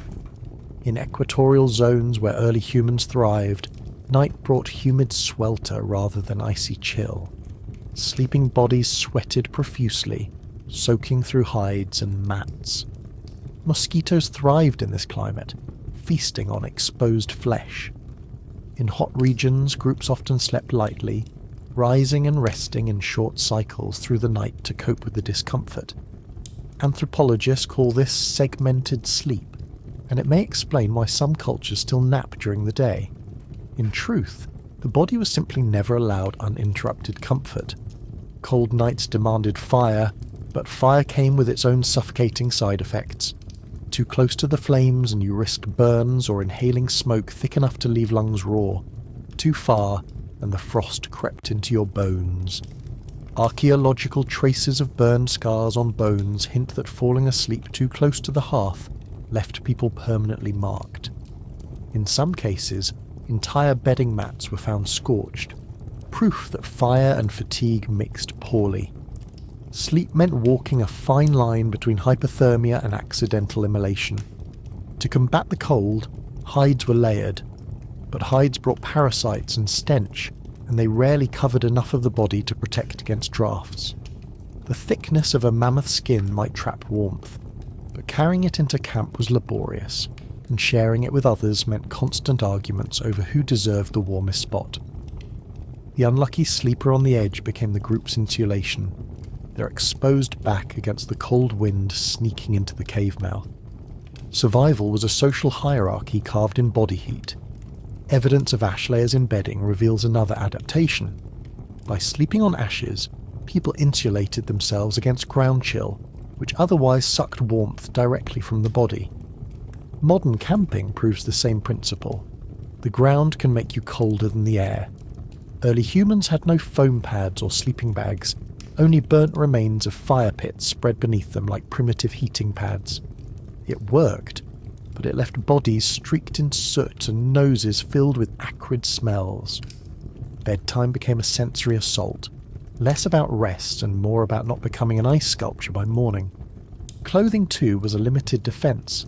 In equatorial zones where early humans thrived, night brought humid swelter rather than icy chill. Sleeping bodies sweated profusely, soaking through hides and mats. Mosquitoes thrived in this climate, feasting on exposed flesh. In hot regions, groups often slept lightly, rising and resting in short cycles through the night to cope with the discomfort. Anthropologists call this segmented sleep, and it may explain why some cultures still nap during the day. In truth, the body was simply never allowed uninterrupted comfort. Cold nights demanded fire, but fire came with its own suffocating side effects. Too close to the flames and you risked burns or inhaling smoke thick enough to leave lungs raw. Too far, and the frost crept into your bones. Archaeological traces of burn scars on bones hint that falling asleep too close to the hearth left people permanently marked. In some cases, entire bedding mats were found scorched, proof that fire and fatigue mixed poorly. Sleep meant walking a fine line between hypothermia and accidental immolation. To combat the cold, hides were layered, but hides brought parasites and stench, and they rarely covered enough of the body to protect against drafts. The thickness of a mammoth skin might trap warmth, but carrying it into camp was laborious, and sharing it with others meant constant arguments over who deserved the warmest spot. The unlucky sleeper on the edge became the group's insulation, their exposed back against the cold wind sneaking into the cave mouth. Survival was a social hierarchy carved in body heat. Evidence of ash layers in bedding reveals another adaptation. By sleeping on ashes, people insulated themselves against ground chill, which otherwise sucked warmth directly from the body. Modern camping proves the same principle. The ground can make you colder than the air. Early humans had no foam pads or sleeping bags, only burnt remains of fire pits spread beneath them like primitive heating pads. It worked, but it left bodies streaked in soot and noses filled with acrid smells. Bedtime became a sensory assault, less about rest and more about not becoming an ice sculpture by morning. Clothing too was a limited defense.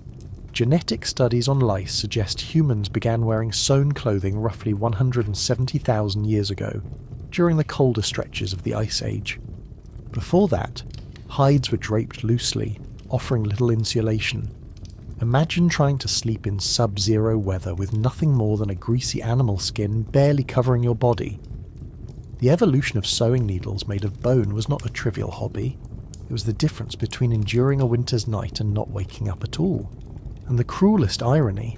Genetic studies on lice suggest humans began wearing sewn clothing roughly 170,000 years ago, during the colder stretches of the Ice Age. Before that, hides were draped loosely, offering little insulation. Imagine trying to sleep in sub-zero weather with nothing more than a greasy animal skin barely covering your body. The evolution of sewing needles made of bone was not a trivial hobby. It was the difference between enduring a winter's night and not waking up at all. And the cruelest irony,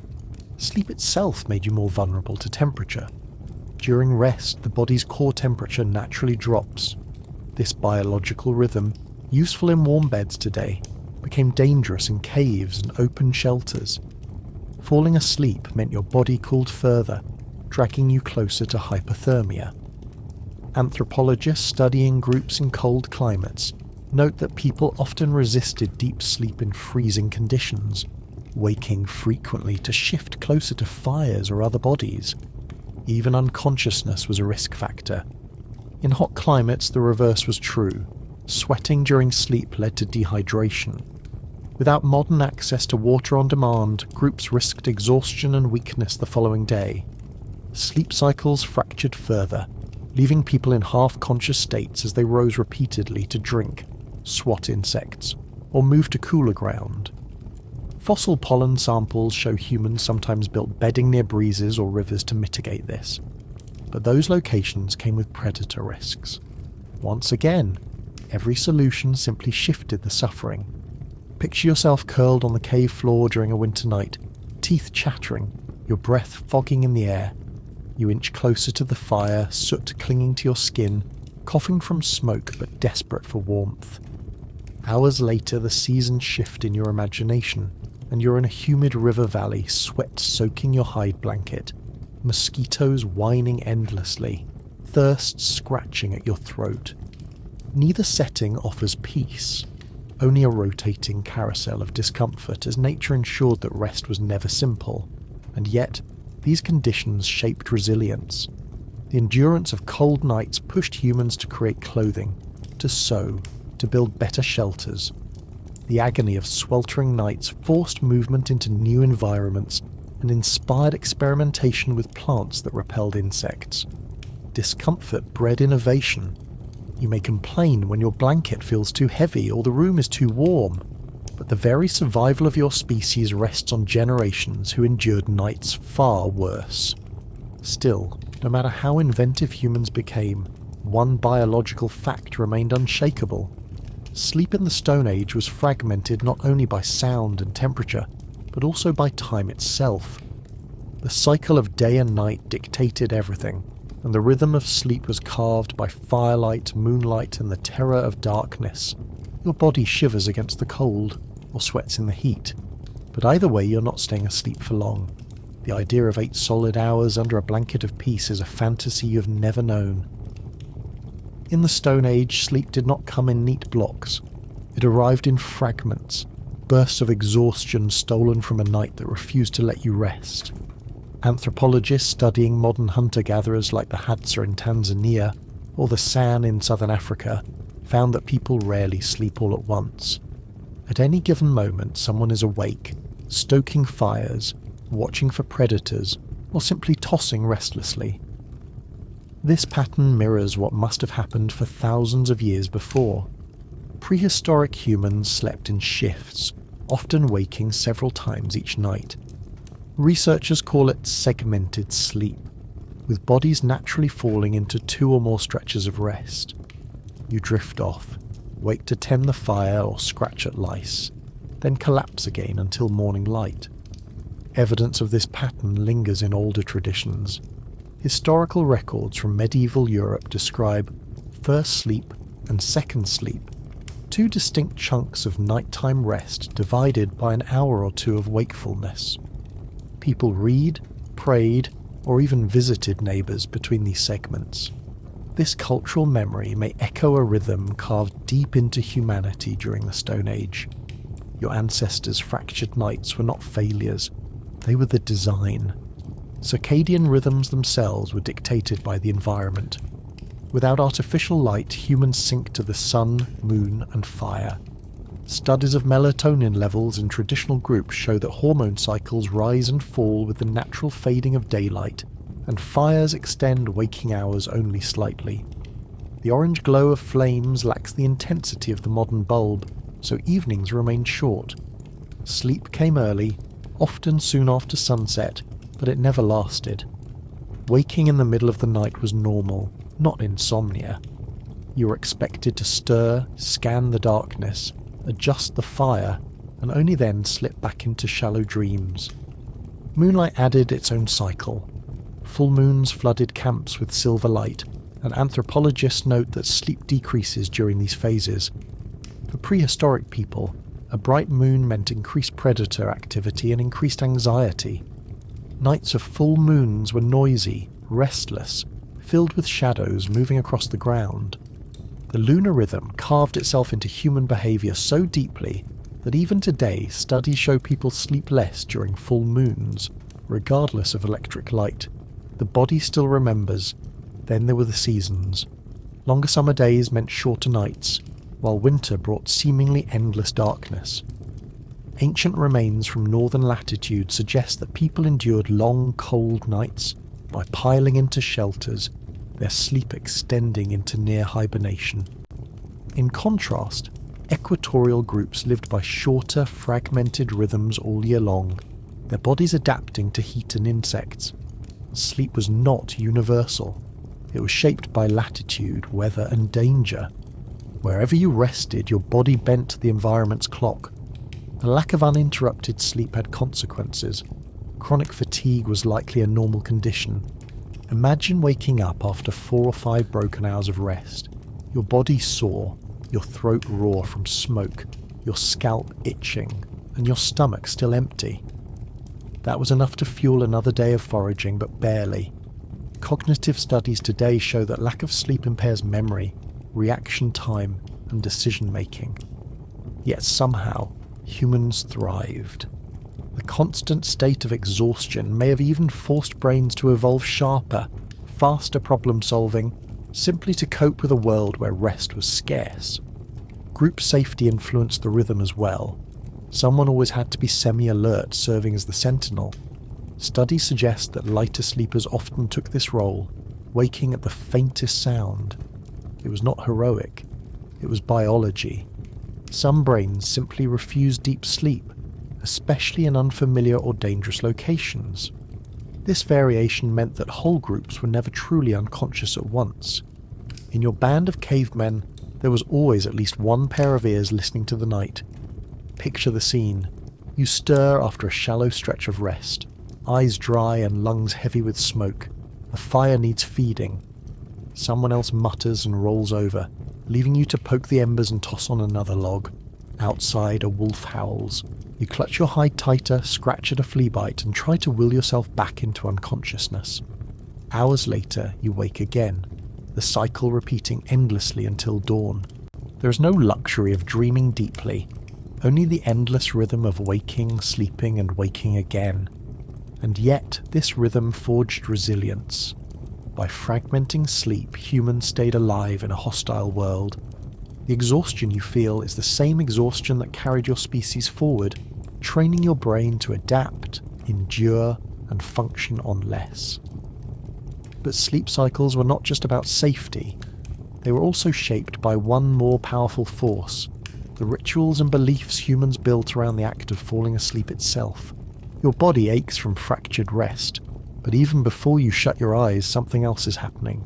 sleep itself made you more vulnerable to temperature. During rest, the body's core temperature naturally drops. This biological rhythm, useful in warm beds today, became dangerous in caves and open shelters. Falling asleep meant your body cooled further, dragging you closer to hypothermia. Anthropologists studying groups in cold climates note that people often resisted deep sleep in freezing conditions, waking frequently to shift closer to fires or other bodies. Even unconsciousness was a risk factor. In hot climates, the reverse was true. Sweating during sleep led to dehydration. Without modern access to water on demand, groups risked exhaustion and weakness the following day. Sleep cycles fractured further, leaving people in half-conscious states as they rose repeatedly to drink, swat insects, or move to cooler ground. Fossil pollen samples show humans sometimes built bedding near breezes or rivers to mitigate this. But those locations came with predator risks. Once again, every solution simply shifted the suffering. Picture yourself curled on the cave floor during a winter night, teeth chattering, your breath fogging in the air. You inch closer to the fire, soot clinging to your skin, coughing from smoke but desperate for warmth. Hours later, the seasons shift in your imagination, and you're in a humid river valley, sweat soaking your hide blanket, mosquitoes whining endlessly, thirst scratching at your throat. Neither setting offers peace, only a rotating carousel of discomfort as nature ensured that rest was never simple, and yet these conditions shaped resilience. The endurance of cold nights pushed humans to create clothing, to sew, to build better shelters. The agony of sweltering nights forced movement into new environments and inspired experimentation with plants that repelled insects. Discomfort bred innovation. You may complain when your blanket feels too heavy or the room is too warm, but the very survival of your species rests on generations who endured nights far worse. Still, no matter how inventive humans became, one biological fact remained unshakable. Sleep in the Stone Age was fragmented not only by sound and temperature, but also by time itself. The cycle of day and night dictated everything, and the rhythm of sleep was carved by firelight, moonlight, and the terror of darkness. Your body shivers against the cold, or sweats in the heat, but either way you're not staying asleep for long. The idea of 8 solid hours under a blanket of peace is a fantasy you've never known. In the Stone Age, sleep did not come in neat blocks. It arrived in fragments, bursts of exhaustion stolen from a night that refused to let you rest. Anthropologists studying modern hunter-gatherers like the Hadza in Tanzania or the San in southern Africa found that people rarely sleep all at once. At any given moment, someone is awake, stoking fires, watching for predators, or simply tossing restlessly. This pattern mirrors what must have happened for thousands of years before. Prehistoric humans slept in shifts, often waking several times each night. Researchers call it segmented sleep, with bodies naturally falling into 2 or more stretches of rest. You drift off, wait to tend the fire or scratch at lice, then collapse again until morning light. Evidence of this pattern lingers in older traditions. Historical records from medieval Europe describe first sleep and second sleep, 2 distinct chunks of nighttime rest divided by an hour or 2 of wakefulness. People read, prayed, or even visited neighbours between these segments. This cultural memory may echo a rhythm carved deep into humanity during the Stone Age. Your ancestors' fractured nights were not failures, they were the design. Circadian rhythms themselves were dictated by the environment. Without artificial light, humans sink to the sun, moon, and fire. Studies of melatonin levels in traditional groups show that hormone cycles rise and fall with the natural fading of daylight, and fires extend waking hours only slightly. The orange glow of flames lacks the intensity of the modern bulb, so evenings remain short. Sleep came early, often soon after sunset, but it never lasted. Waking in the middle of the night was normal, not insomnia. You were expected to stir, scan the darkness, adjust the fire, and only then slip back into shallow dreams. Moonlight added its own cycle. Full moons flooded camps with silver light, and anthropologists note that sleep decreases during these phases. For prehistoric people, a bright moon meant increased predator activity and increased anxiety. Nights of full moons were noisy, restless, filled with shadows moving across the ground. The lunar rhythm carved itself into human behaviour so deeply that even today studies show people sleep less during full moons, regardless of electric light. The body still remembers. Then there were the seasons. Longer summer days meant shorter nights, while winter brought seemingly endless darkness. Ancient remains from northern latitudes suggest that people endured long, cold nights by piling into shelters, their sleep extending into near hibernation. In contrast, equatorial groups lived by shorter, fragmented rhythms all year long, their bodies adapting to heat and insects. Sleep was not universal. It was shaped by latitude, weather, and danger. Wherever you rested, your body bent to the environment's clock. The lack of uninterrupted sleep had consequences. Chronic fatigue was likely a normal condition. Imagine waking up after 4 or 5 broken hours of rest. Your body sore, your throat raw from smoke, your scalp itching, and your stomach still empty. That was enough to fuel another day of foraging, but barely. Cognitive studies today show that lack of sleep impairs memory, reaction time, and decision-making. Yet somehow, humans thrived. The constant state of exhaustion may have even forced brains to evolve sharper, faster problem-solving, simply to cope with a world where rest was scarce. Group safety influenced the rhythm as well. Someone always had to be semi-alert, serving as the sentinel. Studies suggest that lighter sleepers often took this role, waking at the faintest sound. It was not heroic. It was biology. Some brains simply refused deep sleep, especially in unfamiliar or dangerous locations. This variation meant that whole groups were never truly unconscious at once. In your band of cavemen, there was always at least one pair of ears listening to the night. Picture the scene. You stir after a shallow stretch of rest, eyes dry and lungs heavy with smoke. The fire needs feeding. Someone else mutters and rolls over, leaving you to poke the embers and toss on another log. Outside, a wolf howls. You clutch your hide tighter, scratch at a flea bite, and try to will yourself back into unconsciousness. Hours later, you wake again, the cycle repeating endlessly until dawn. There is no luxury of dreaming deeply, only the endless rhythm of waking, sleeping, and waking again. And yet, this rhythm forged resilience. By fragmenting sleep, humans stayed alive in a hostile world. The exhaustion you feel is the same exhaustion that carried your species forward, training your brain to adapt, endure, and function on less. But sleep cycles were not just about safety. They were also shaped by one more powerful force: the rituals and beliefs humans built around the act of falling asleep itself. Your body aches from fractured rest, but even before you shut your eyes, something else is happening.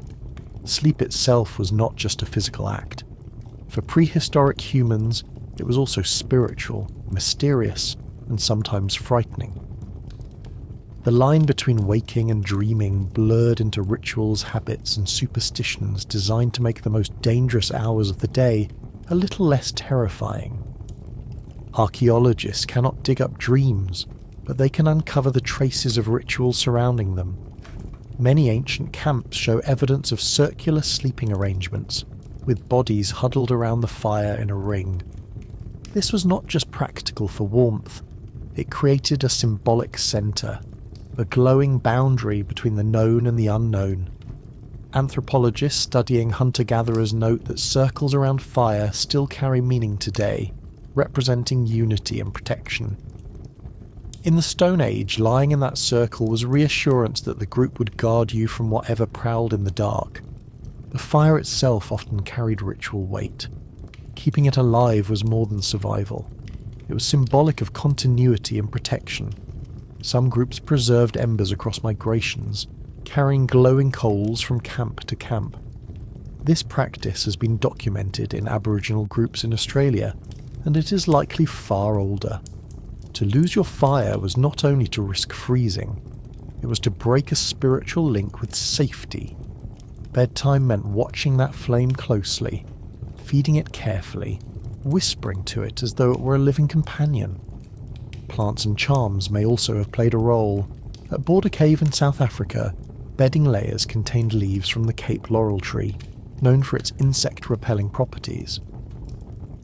Sleep itself was not just a physical act. For prehistoric humans, it was also spiritual, mysterious, and sometimes frightening. The line between waking and dreaming blurred into rituals, habits, and superstitions designed to make the most dangerous hours of the day a little less terrifying. Archaeologists cannot dig up dreams, but they can uncover the traces of rituals surrounding them. Many ancient camps show evidence of circular sleeping arrangements, with bodies huddled around the fire in a ring. This was not just practical for warmth, it created a symbolic centre, a glowing boundary between the known and the unknown. Anthropologists studying hunter-gatherers note that circles around fire still carry meaning today, representing unity and protection. In the Stone Age, lying in that circle was reassurance that the group would guard you from whatever prowled in the dark. The fire itself often carried ritual weight. Keeping it alive was more than survival. It was symbolic of continuity and protection. Some groups preserved embers across migrations, carrying glowing coals from camp to camp. This practice has been documented in Aboriginal groups in Australia, and it is likely far older. To lose your fire was not only to risk freezing, it was to break a spiritual link with safety. Bedtime meant watching that flame closely, feeding it carefully, whispering to it as though it were a living companion. Plants and charms may also have played a role. At Border Cave in South Africa, Bedding layers contained leaves from the Cape laurel tree, known for its insect-repelling properties.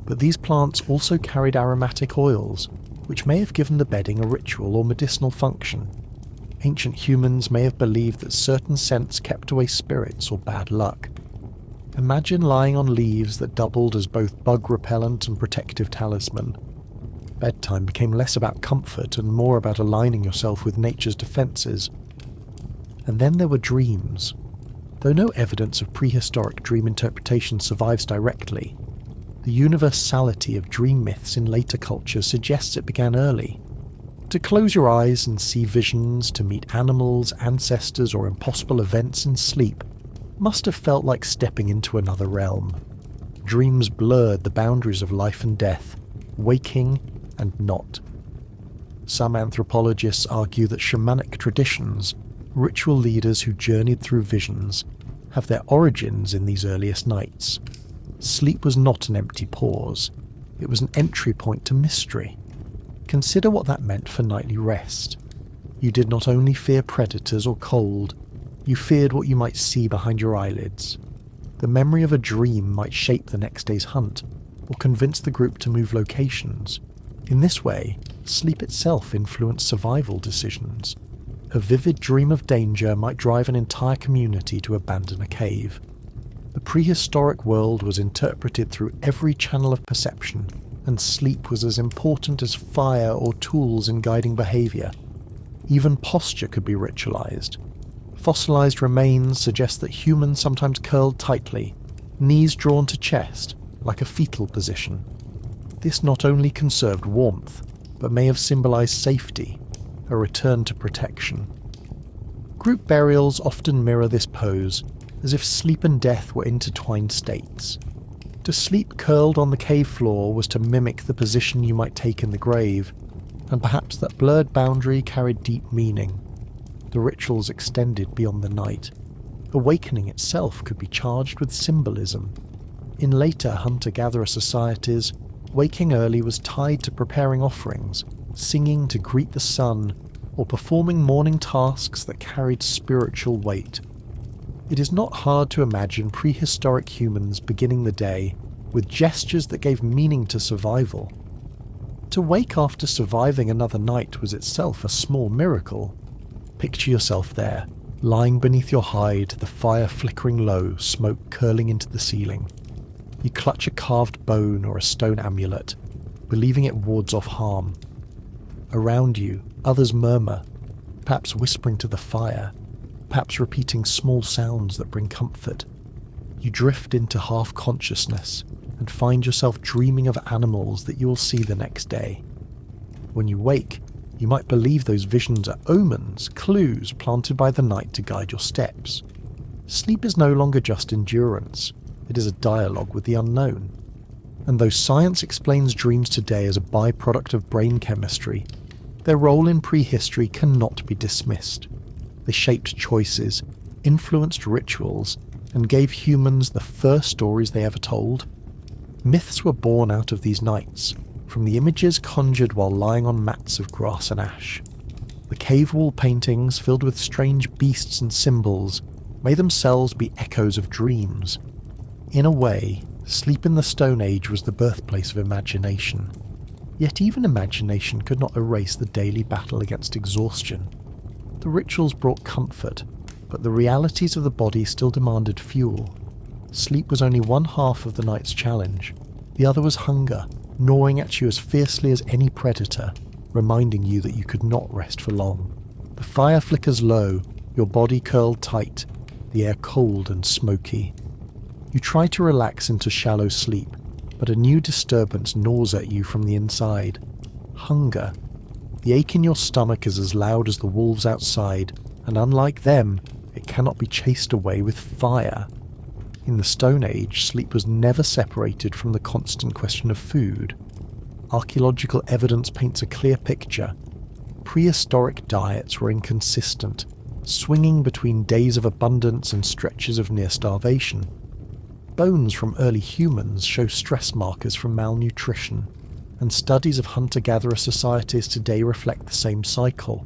But these plants also carried aromatic oils, which may have given the bedding a ritual or medicinal function. Ancient humans may have believed that certain scents kept away spirits or bad luck. Imagine lying on leaves that doubled as both bug repellent and protective talisman. Bedtime became less about comfort and more about aligning yourself with nature's defences. And then there were dreams. Though no evidence of prehistoric dream interpretation survives directly, the universality of dream myths in later cultures suggests it began early. To close your eyes and see visions, to meet animals, ancestors, or impossible events in sleep must have felt like stepping into another realm. Dreams blurred the boundaries of life and death, waking and not. Some anthropologists argue that shamanic traditions, ritual leaders who journeyed through visions, have their origins in these earliest nights. Sleep was not an empty pause. It was an entry point to mystery. Consider what that meant for nightly rest. You did not only fear predators or cold, you feared what you might see behind your eyelids. The memory of a dream might shape the next day's hunt, or convince the group to move locations. In this way, sleep itself influenced survival decisions. A vivid dream of danger might drive an entire community to abandon a cave. The prehistoric world was interpreted through every channel of perception, and sleep was as important as fire or tools in guiding behaviour. Even posture could be ritualised. Fossilised remains suggest that humans sometimes curled tightly, knees drawn to chest, like a fetal position. This not only conserved warmth, but may have symbolised safety, a return to protection. Group burials often mirror this pose, as if sleep and death were intertwined states. To sleep curled on the cave floor was to mimic the position you might take in the grave, and perhaps that blurred boundary carried deep meaning. The rituals extended beyond the night. Awakening itself could be charged with symbolism. In later hunter-gatherer societies, waking early was tied to preparing offerings, singing to greet the sun, or performing morning tasks that carried spiritual weight. It is not hard to imagine prehistoric humans beginning the day with gestures that gave meaning to survival. To wake after surviving another night was itself a small miracle. Picture yourself there, lying beneath your hide, the fire flickering low, smoke curling into the ceiling. You clutch a carved bone or a stone amulet, believing it wards off harm. Around you, others murmur, perhaps whispering to the fire, perhaps repeating small sounds that bring comfort. You drift into half-consciousness and find yourself dreaming of animals that you will see the next day. When you wake, you might believe those visions are omens, clues planted by the night to guide your steps. Sleep is no longer just endurance, it is a dialogue with the unknown. And though science explains dreams today as a byproduct of brain chemistry, their role in prehistory cannot be dismissed. They shaped choices, influenced rituals, and gave humans the first stories they ever told. Myths were born out of these nights, from the images conjured while lying on mats of grass and ash. The cave wall paintings, filled with strange beasts and symbols, may themselves be echoes of dreams. In a way, sleep in the Stone Age was the birthplace of imagination. Yet even imagination could not erase the daily battle against exhaustion. The rituals brought comfort, but the realities of the body still demanded fuel. Sleep was only one half of the night's challenge. The other was hunger, gnawing at you as fiercely as any predator, reminding you that you could not rest for long. The fire flickers low, your body curled tight, the air cold and smoky. You try to relax into shallow sleep, but a new disturbance gnaws at you from the inside. Hunger. The ache in your stomach is as loud as the wolves outside, and unlike them, it cannot be chased away with fire. In the Stone Age, sleep was never separated from the constant question of food. Archaeological evidence paints a clear picture. Prehistoric diets were inconsistent, swinging between days of abundance and stretches of near starvation. Bones from early humans show stress markers from malnutrition, and studies of hunter-gatherer societies today reflect the same cycle.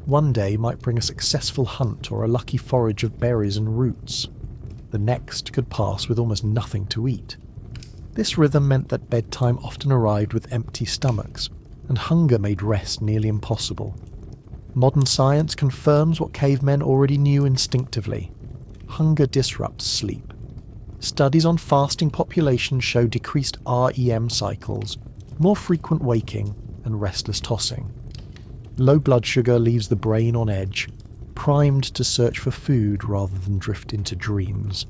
One day might bring a successful hunt or a lucky forage of berries and roots. The next could pass with almost nothing to eat. This rhythm meant that bedtime often arrived with empty stomachs, and hunger made rest nearly impossible. Modern science confirms what cavemen already knew instinctively. Hunger disrupts sleep. Studies on fasting populations show decreased REM cycles, more frequent waking, and restless tossing. Low blood sugar leaves the brain on edge, primed to search for food rather than drift into dreams.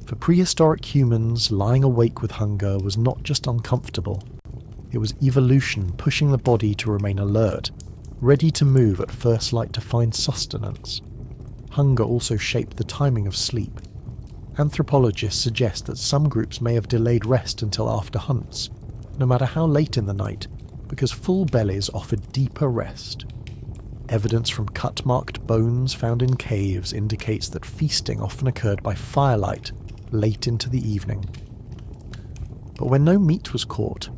For prehistoric humans, lying awake with hunger was not just uncomfortable. It was evolution pushing the body to remain alert, ready to move at first light to find sustenance. Hunger also shaped the timing of sleep. Anthropologists suggest that some groups may have delayed rest until after hunts, no matter how late in the night, because full bellies offered deeper rest. Evidence from cut-marked bones found in caves indicates that feasting often occurred by firelight, late into the evening. But when no meat was caught,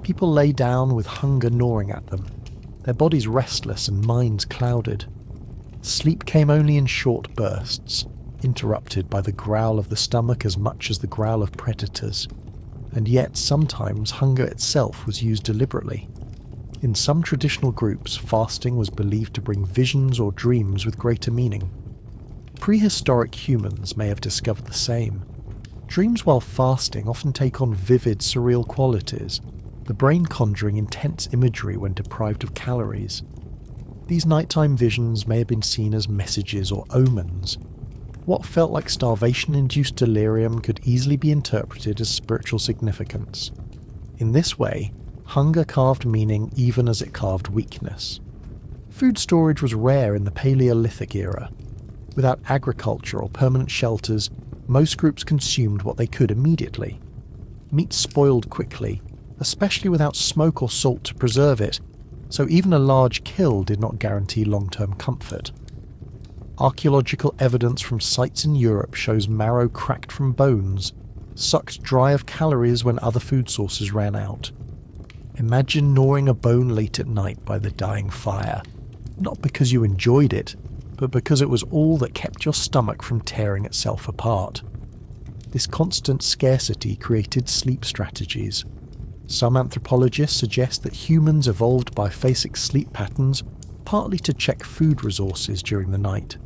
people lay down with hunger gnawing at them, their bodies restless and minds clouded. Sleep came only in short bursts, interrupted by the growl of the stomach as much as the growl of predators. And yet sometimes hunger itself was used deliberately. In some traditional groups, fasting was believed to bring visions or dreams with greater meaning. Prehistoric humans may have discovered the same. Dreams while fasting often take on vivid, surreal qualities, the brain conjuring intense imagery when deprived of calories. These nighttime visions may have been seen as messages or omens. What felt like starvation-induced delirium could easily be interpreted as spiritual significance. In this way, hunger carved meaning even as it carved weakness. Food storage was rare in the Paleolithic era. Without agriculture or permanent shelters, most groups consumed what they could immediately. Meat spoiled quickly, especially without smoke or salt to preserve it, so even a large kill did not guarantee long-term comfort. Archaeological evidence from sites in Europe shows marrow cracked from bones, sucked dry of calories when other food sources ran out. Imagine gnawing a bone late at night by the dying fire, not because you enjoyed it, but because it was all that kept your stomach from tearing itself apart. This constant scarcity created sleep strategies. Some anthropologists suggest that humans evolved biphasic sleep patterns partly to check food resources during the night.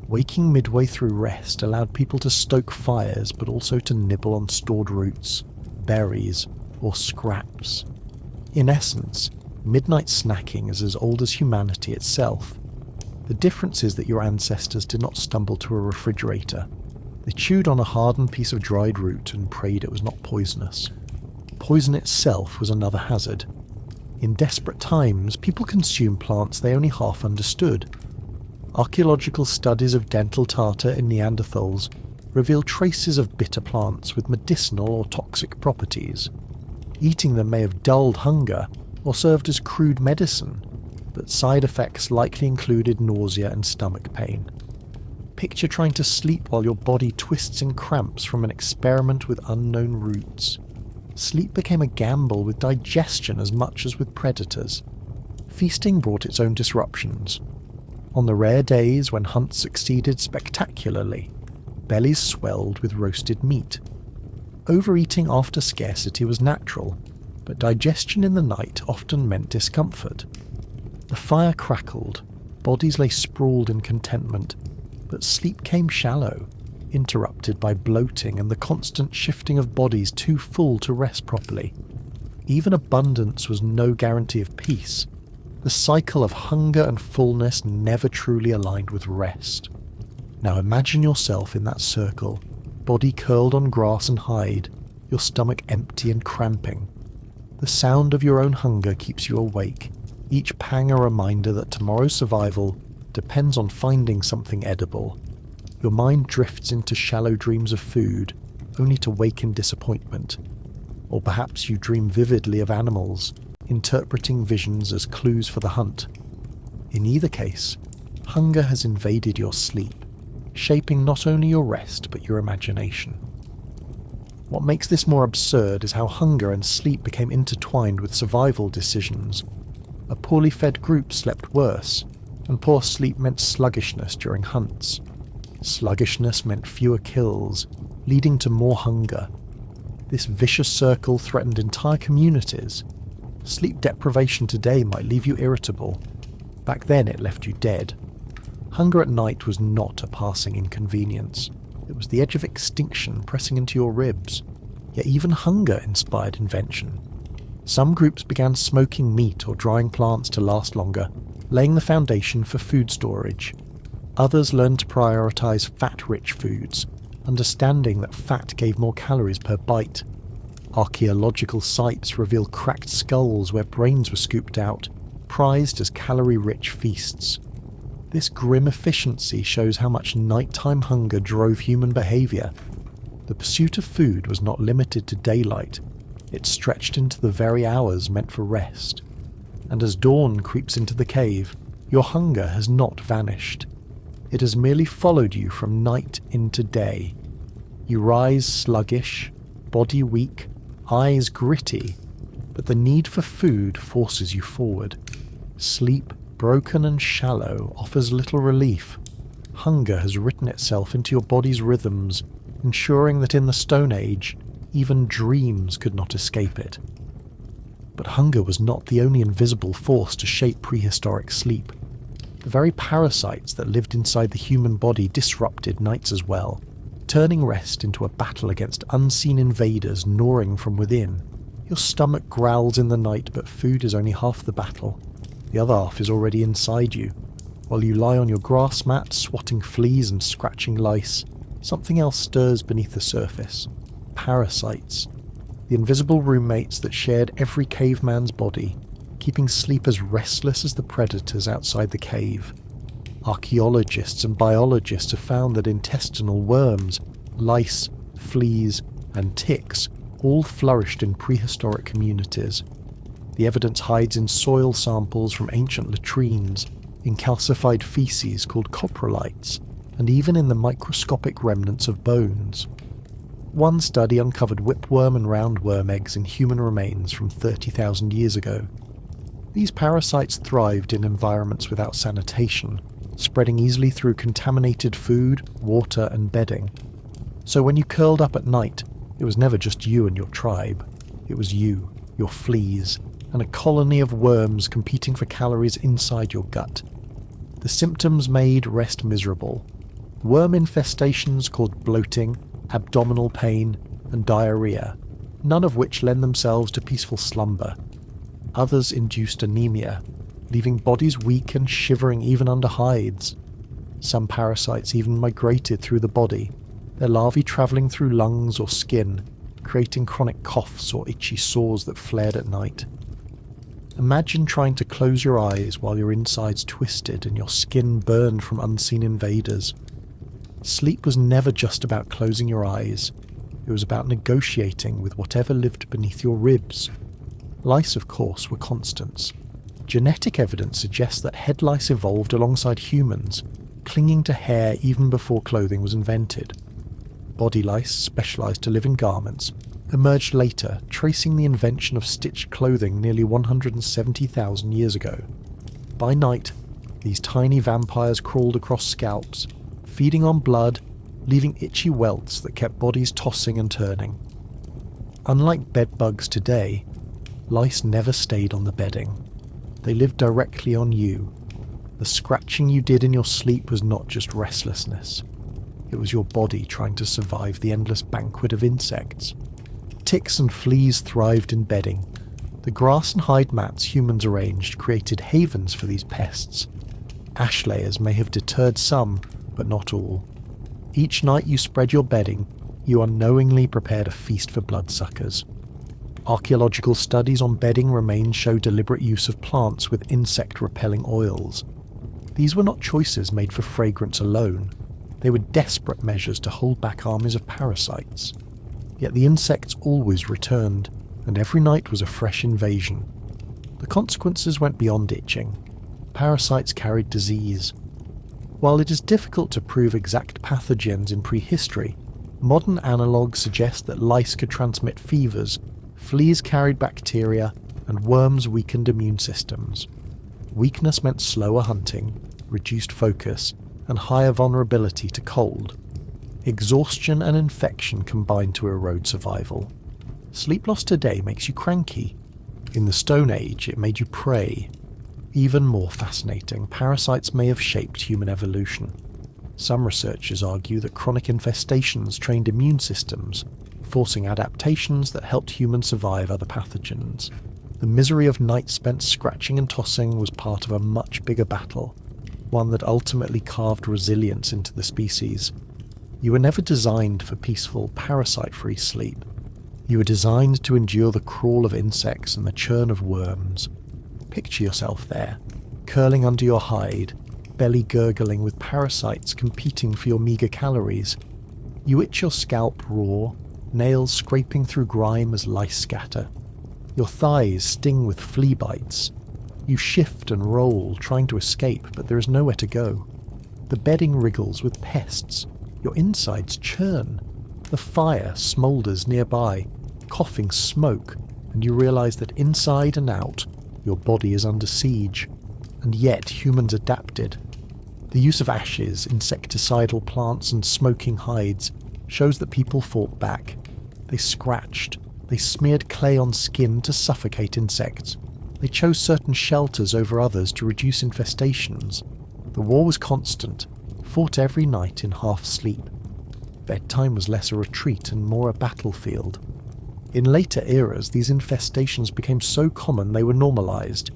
Waking midway through rest allowed people to stoke fires, but also to nibble on stored roots, berries, or scraps. In essence, midnight snacking is as old as humanity itself. The difference is that your ancestors did not stumble to a refrigerator. They chewed on a hardened piece of dried root and prayed it was not poisonous. Poison itself was another hazard. In desperate times, people consumed plants they only half understood. Archaeological studies of dental tartar in Neanderthals reveal traces of bitter plants with medicinal or toxic properties. Eating them may have dulled hunger or served as crude medicine, but side effects likely included nausea and stomach pain. Picture trying to sleep while your body twists in cramps from an experiment with unknown roots. Sleep became a gamble with digestion as much as with predators. Feasting brought its own disruptions. On the rare days when hunts succeeded spectacularly, bellies swelled with roasted meat. Overeating after scarcity was natural, but digestion in the night often meant discomfort. The fire crackled, bodies lay sprawled in contentment, but sleep came shallow, interrupted by bloating and the constant shifting of bodies too full to rest properly. Even abundance was no guarantee of peace. The cycle of hunger and fullness never truly aligned with rest. Now imagine yourself in that circle, body curled on grass and hide, your stomach empty and cramping. The sound of your own hunger keeps you awake, each pang a reminder that tomorrow's survival depends on finding something edible. Your mind drifts into shallow dreams of food, only to wake in disappointment. Or perhaps you dream vividly of animals, interpreting visions as clues for the hunt. In either case, hunger has invaded your sleep, shaping not only your rest but your imagination. What makes this more absurd is how hunger and sleep became intertwined with survival decisions. A poorly fed group slept worse, and poor sleep meant sluggishness during hunts. Sluggishness meant fewer kills, leading to more hunger. This vicious circle threatened entire communities. Sleep deprivation today might leave you irritable. Back then it left you dead. Hunger at night was not a passing inconvenience. It was the edge of extinction pressing into your ribs. Yet even hunger inspired invention. Some groups began smoking meat or drying plants to last longer, laying the foundation for food storage. Others learned to prioritize fat-rich foods, understanding that fat gave more calories per bite. Archaeological sites reveal cracked skulls where brains were scooped out, prized as calorie-rich feasts. This grim efficiency shows how much nighttime hunger drove human behavior. The pursuit of food was not limited to daylight. It stretched into the very hours meant for rest. And as dawn creeps into the cave, your hunger has not vanished. It has merely followed you from night into day. You rise sluggish, body weak, eyes gritty, but the need for food forces you forward. Sleep, broken and shallow, offers little relief. Hunger has written itself into your body's rhythms, ensuring that in the Stone Age, even dreams could not escape it. But hunger was not the only invisible force to shape prehistoric sleep. The very parasites that lived inside the human body disrupted nights as well, turning rest into a battle against unseen invaders gnawing from within. Your stomach growls in the night, but food is only half the battle. The other half is already inside you. While you lie on your grass mat, swatting fleas and scratching lice, something else stirs beneath the surface. Parasites. The invisible roommates that shared every caveman's body, keeping sleep as restless as the predators outside the cave. Archaeologists and biologists have found that intestinal worms, lice, fleas, and ticks all flourished in prehistoric communities. The evidence hides in soil samples from ancient latrines, in calcified feces called coprolites, and even in the microscopic remnants of bones. One study uncovered whipworm and roundworm eggs in human remains from 30,000 years ago. These parasites thrived in environments without sanitation, spreading easily through contaminated food, water, and bedding. So when you curled up at night, it was never just you and your tribe. It was you, your fleas, and a colony of worms competing for calories inside your gut. The symptoms made rest miserable. Worm infestations caused bloating, abdominal pain, and diarrhea, none of which lend themselves to peaceful slumber. Others induced anemia, leaving bodies weak and shivering even under hides. Some parasites even migrated through the body, their larvae travelling through lungs or skin, creating chronic coughs or itchy sores that flared at night. Imagine trying to close your eyes while your insides twisted and your skin burned from unseen invaders. Sleep was never just about closing your eyes. It was about negotiating with whatever lived beneath your ribs. Lice, of course, were constants. Genetic evidence suggests that head lice evolved alongside humans, clinging to hair even before clothing was invented. Body lice, specialised to live in garments, emerged later, tracing the invention of stitched clothing nearly 170,000 years ago. By night, these tiny vampires crawled across scalps, feeding on blood, leaving itchy welts that kept bodies tossing and turning. Unlike bedbugs today, lice never stayed on the bedding. They lived directly on you. The scratching you did in your sleep was not just restlessness. It was your body trying to survive the endless banquet of insects. Ticks and fleas thrived in bedding. The grass and hide mats humans arranged created havens for these pests. Ash layers may have deterred some, but not all. Each night you spread your bedding, you unknowingly prepared a feast for bloodsuckers. Archaeological studies on bedding remains show deliberate use of plants with insect-repelling oils. These were not choices made for fragrance alone. They were desperate measures to hold back armies of parasites. Yet the insects always returned, and every night was a fresh invasion. The consequences went beyond itching. Parasites carried disease. While it is difficult to prove exact pathogens in prehistory, modern analogues suggest that lice could transmit fevers, fleas carried bacteria, and worms weakened immune systems. Weakness meant slower hunting, reduced focus, and higher vulnerability to cold. Exhaustion and infection combine to erode survival. Sleep loss today makes you cranky. In the Stone Age, it made you prey. Even more fascinating, parasites may have shaped human evolution. Some researchers argue that chronic infestations trained immune systems, forcing adaptations that helped humans survive other pathogens. The misery of nights spent scratching and tossing was part of a much bigger battle, one that ultimately carved resilience into the species. You were never designed for peaceful, parasite-free sleep. You were designed to endure the crawl of insects and the churn of worms. Picture yourself there, curling under your hide, belly gurgling with parasites competing for your meagre calories. You itch your scalp raw, nails scraping through grime as lice scatter. Your thighs sting with flea bites. You shift and roll, trying to escape, but there is nowhere to go. The bedding wriggles with pests. Your insides churn. The fire smoulders nearby, coughing smoke, and you realize that inside and out, your body is under siege. And yet humans adapted. The use of ashes, insecticidal plants, and smoking hides shows that people fought back. They scratched. They smeared clay on skin to suffocate insects. They chose certain shelters over others to reduce infestations. The war was constant, fought every night in half sleep. Bedtime was less a retreat and more a battlefield. In later eras, these infestations became so common they were normalized.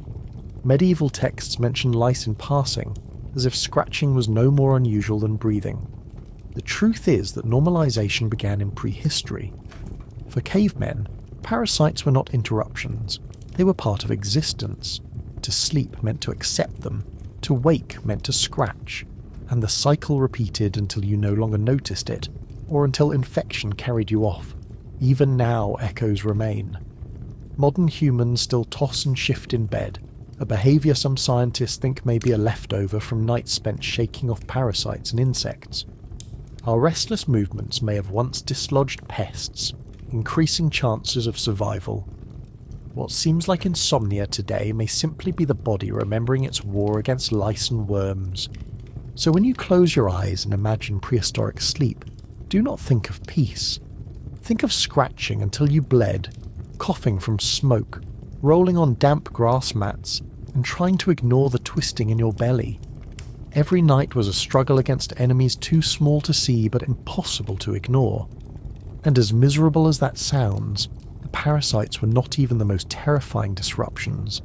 Medieval texts mention lice in passing, as if scratching was no more unusual than breathing. The truth is that normalization began in prehistory. For cavemen, parasites were not interruptions. They were part of existence. To sleep meant to accept them. To wake meant to scratch. And the cycle repeated until you no longer noticed it, or until infection carried you off. Even now, echoes remain. Modern humans still toss and shift in bed, a behaviour some scientists think may be a leftover from nights spent shaking off parasites and insects. Our restless movements may have once dislodged pests, increasing chances of survival. What seems like insomnia today may simply be the body remembering its war against lice and worms. So when you close your eyes and imagine prehistoric sleep, do not think of peace. Think of scratching until you bled, coughing from smoke, rolling on damp grass mats, and trying to ignore the twisting in your belly. Every night was a struggle against enemies too small to see but impossible to ignore. And as miserable as that sounds, the parasites were not even the most terrifying disruptions.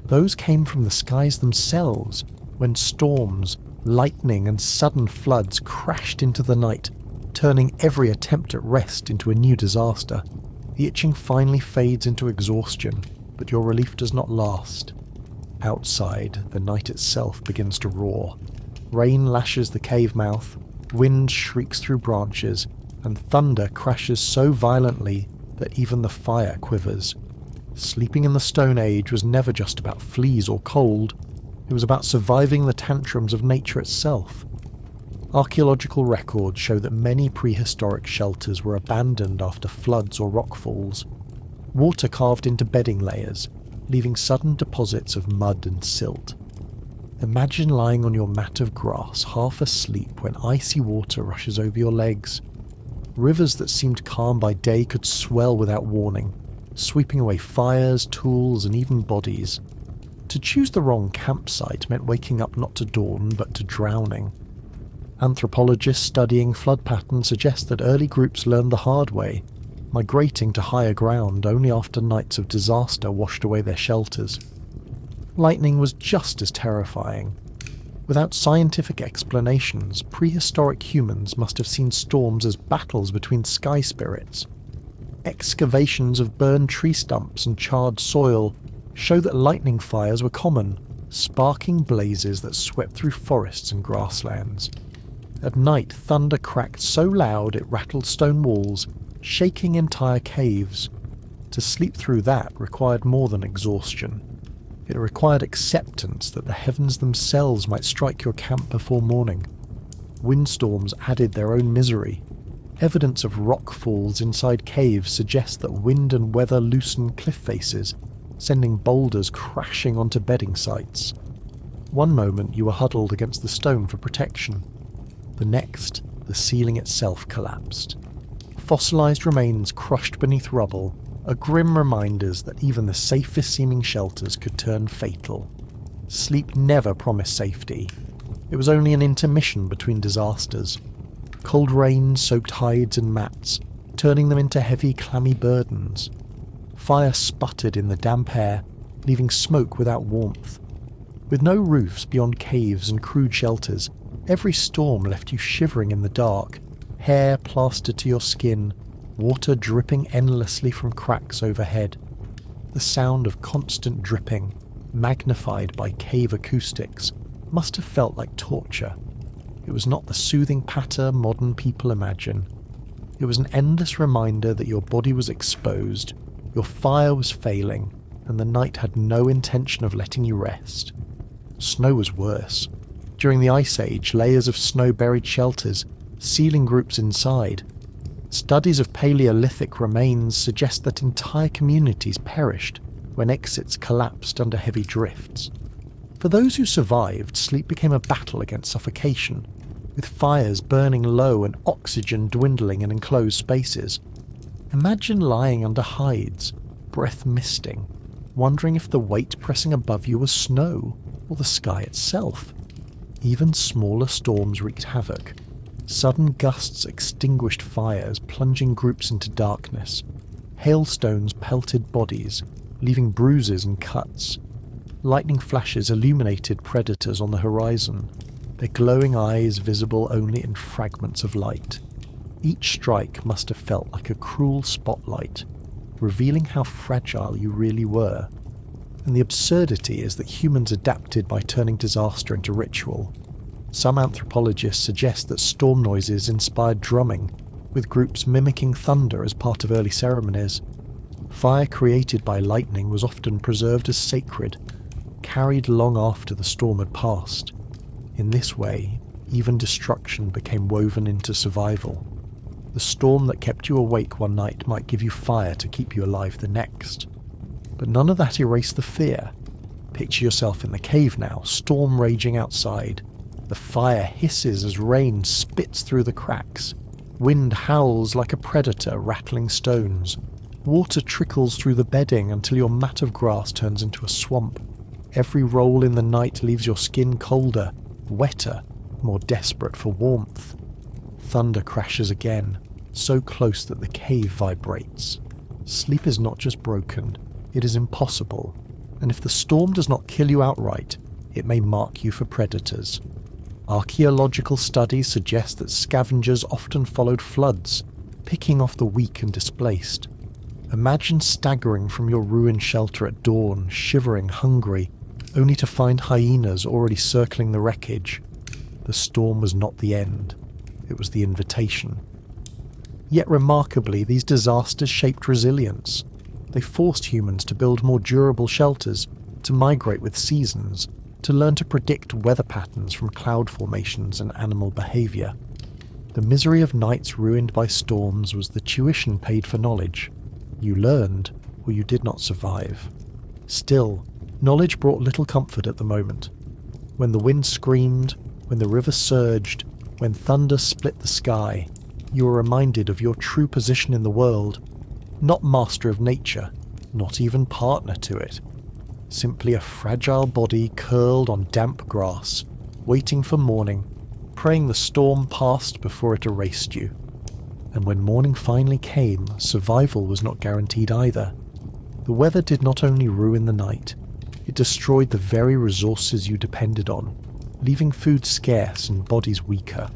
Those came from the skies themselves, when storms, lightning, and sudden floods crashed into the night, turning every attempt at rest into a new disaster. The itching finally fades into exhaustion, but your relief does not last. Outside, the night itself begins to roar. Rain lashes the cave mouth, wind shrieks through branches, and thunder crashes so violently that even the fire quivers. Sleeping in the Stone Age was never just about fleas or cold. It was about surviving the tantrums of nature itself. Archaeological records show that many prehistoric shelters were abandoned after floods or rockfalls. Water carved into bedding layers, leaving sudden deposits of mud and silt. Imagine lying on your mat of grass, half asleep, when icy water rushes over your legs. Rivers that seemed calm by day could swell without warning, sweeping away fires, tools, and even bodies. To choose the wrong campsite meant waking up not to dawn, but to drowning. Anthropologists studying flood patterns suggest that early groups learned the hard way, migrating to higher ground only after nights of disaster washed away their shelters. Lightning was just as terrifying. Without scientific explanations, prehistoric humans must have seen storms as battles between sky spirits. Excavations of burned tree stumps and charred soil show that lightning fires were common, sparking blazes that swept through forests and grasslands. At night, thunder cracked so loud it rattled stone walls, shaking entire caves. To sleep through that required more than exhaustion. It required acceptance that the heavens themselves might strike your camp before morning. Windstorms added their own misery. Evidence of rock falls inside caves suggests that wind and weather loosen cliff faces, sending boulders crashing onto bedding sites. One moment you were huddled against the stone for protection. The next, the ceiling itself collapsed. Fossilized remains crushed beneath rubble are grim reminders that even the safest seeming shelters could turn fatal. Sleep never promised safety. It was only an intermission between disasters. Cold rain soaked hides and mats, turning them into heavy, clammy burdens. Fire sputtered in the damp air, leaving smoke without warmth. With no roofs beyond caves and crude shelters, every storm left you shivering in the dark, hair plastered to your skin, water dripping endlessly from cracks overhead. The sound of constant dripping, magnified by cave acoustics, must have felt like torture. It was not the soothing patter modern people imagine. It was an endless reminder that your body was exposed, your fire was failing, and the night had no intention of letting you rest. Snow was worse. During the Ice Age, layers of snow buried shelters, sealing groups inside. Studies of Paleolithic remains suggest that entire communities perished when exits collapsed under heavy drifts. For those who survived, sleep became a battle against suffocation, with fires burning low and oxygen dwindling in enclosed spaces. Imagine lying under hides, breath misting, wondering if the weight pressing above you was snow or the sky itself. Even smaller storms wreaked havoc. Sudden gusts extinguished fires, plunging groups into darkness. Hailstones pelted bodies, leaving bruises and cuts. Lightning flashes illuminated predators on the horizon, their glowing eyes visible only in fragments of light. Each strike must have felt like a cruel spotlight, revealing how fragile you really were. And the absurdity is that humans adapted by turning disaster into ritual. Some anthropologists suggest that storm noises inspired drumming, with groups mimicking thunder as part of early ceremonies. Fire created by lightning was often preserved as sacred, carried long after the storm had passed. In this way, even destruction became woven into survival. The storm that kept you awake one night might give you fire to keep you alive the next. But none of that erased the fear. Picture yourself in the cave now, storm raging outside. The fire hisses as rain spits through the cracks. Wind howls like a predator rattling stones. Water trickles through the bedding until your mat of grass turns into a swamp. Every roll in the night leaves your skin colder, wetter, more desperate for warmth. Thunder crashes again, so close that the cave vibrates. Sleep is not just broken, it is impossible, and if the storm does not kill you outright, it may mark you for predators. Archaeological studies suggest that scavengers often followed floods, picking off the weak and displaced. Imagine staggering from your ruined shelter at dawn, shivering, hungry, only to find hyenas already circling the wreckage. The storm was not the end, it was the invitation. Yet remarkably, these disasters shaped resilience. They forced humans to build more durable shelters, to migrate with seasons, to learn to predict weather patterns from cloud formations and animal behavior. The misery of nights ruined by storms was the tuition paid for knowledge. You learned, or you did not survive. Still, knowledge brought little comfort at the moment. When the wind screamed, when the river surged, when thunder split the sky, you were reminded of your true position in the world, not master of nature, not even partner to it. Simply a fragile body curled on damp grass, waiting for morning, praying the storm passed before it erased you. And when morning finally came, survival was not guaranteed either. The weather did not only ruin the night, it destroyed the very resources you depended on, leaving food scarce and bodies weaker.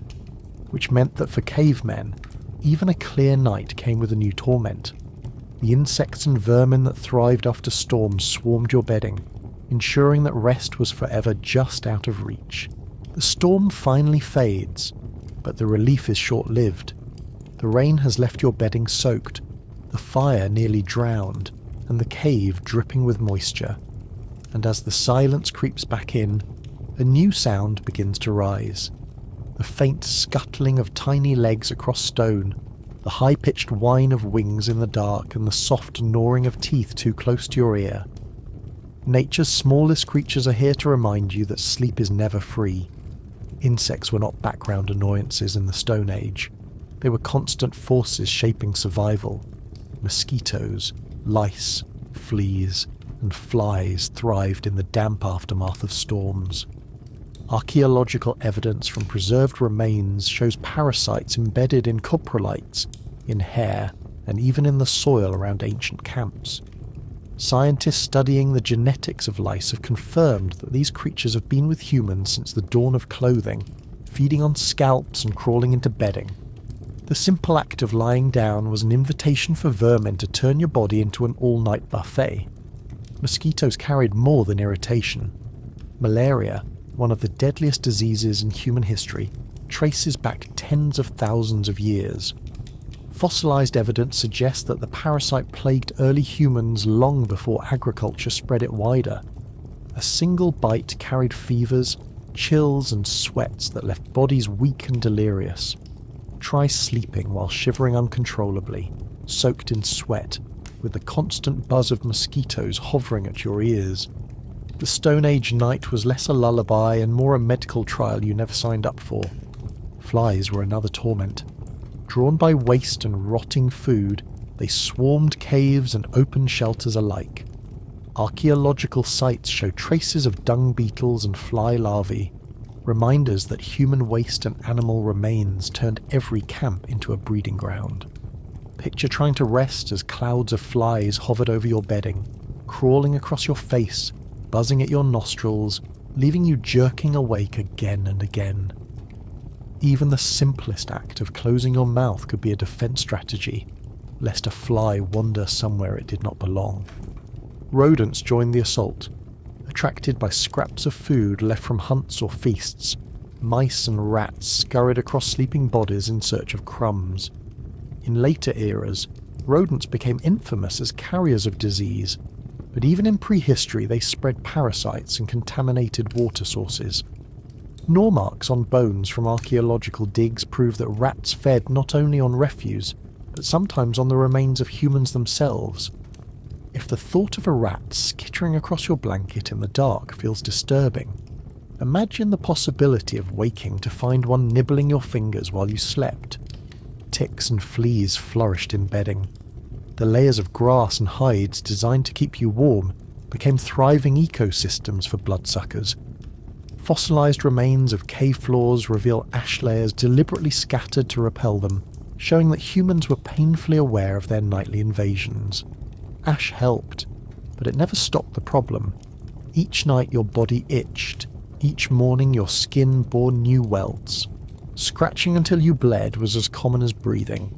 Which meant that for cavemen, even a clear night came with a new torment. The insects and vermin that thrived after storms swarmed your bedding, ensuring that rest was forever just out of reach. The storm finally fades, but the relief is short-lived. The rain has left your bedding soaked, the fire nearly drowned, and the cave dripping with moisture. And as the silence creeps back in, a new sound begins to rise. The faint scuttling of tiny legs across stone, the high-pitched whine of wings in the dark, and the soft gnawing of teeth too close to your ear. Nature's smallest creatures are here to remind you that sleep is never free. Insects were not background annoyances in the Stone Age. They were constant forces shaping survival. Mosquitoes, lice, fleas, and flies thrived in the damp aftermath of storms. Archaeological evidence from preserved remains shows parasites embedded in coprolites, in hair, and even in the soil around ancient camps. Scientists studying the genetics of lice have confirmed that these creatures have been with humans since the dawn of clothing, feeding on scalps and crawling into bedding. The simple act of lying down was an invitation for vermin to turn your body into an all-night buffet. Mosquitoes carried more than irritation. Malaria, one of the deadliest diseases in human history, traces back tens of thousands of years. Fossilized evidence suggests that the parasite plagued early humans long before agriculture spread it wider. A single bite carried fevers, chills and sweats that left bodies weak and delirious. Try sleeping while shivering uncontrollably, soaked in sweat, with the constant buzz of mosquitoes hovering at your ears. The Stone Age night was less a lullaby and more a medical trial you never signed up for. Flies were another torment. Drawn by waste and rotting food, they swarmed caves and open shelters alike. Archaeological sites show traces of dung beetles and fly larvae, reminders that human waste and animal remains turned every camp into a breeding ground. Picture trying to rest as clouds of flies hovered over your bedding, crawling across your face, buzzing at your nostrils, leaving you jerking awake again and again. Even the simplest act of closing your mouth could be a defense strategy, lest a fly wander somewhere it did not belong. Rodents joined the assault. Attracted by scraps of food left from hunts or feasts, mice and rats scurried across sleeping bodies in search of crumbs. In later eras, rodents became infamous as carriers of disease, but even in prehistory they spread parasites and contaminated water sources. Gnaw marks on bones from archaeological digs prove that rats fed not only on refuse, but sometimes on the remains of humans themselves. If the thought of a rat skittering across your blanket in the dark feels disturbing, imagine the possibility of waking to find one nibbling your fingers while you slept. Ticks and fleas flourished in bedding. The layers of grass and hides designed to keep you warm became thriving ecosystems for bloodsuckers. Fossilized remains of cave floors reveal ash layers deliberately scattered to repel them, showing that humans were painfully aware of their nightly invasions. Ash helped, but it never stopped the problem. Each night your body itched, each morning your skin bore new welts. Scratching until you bled was as common as breathing,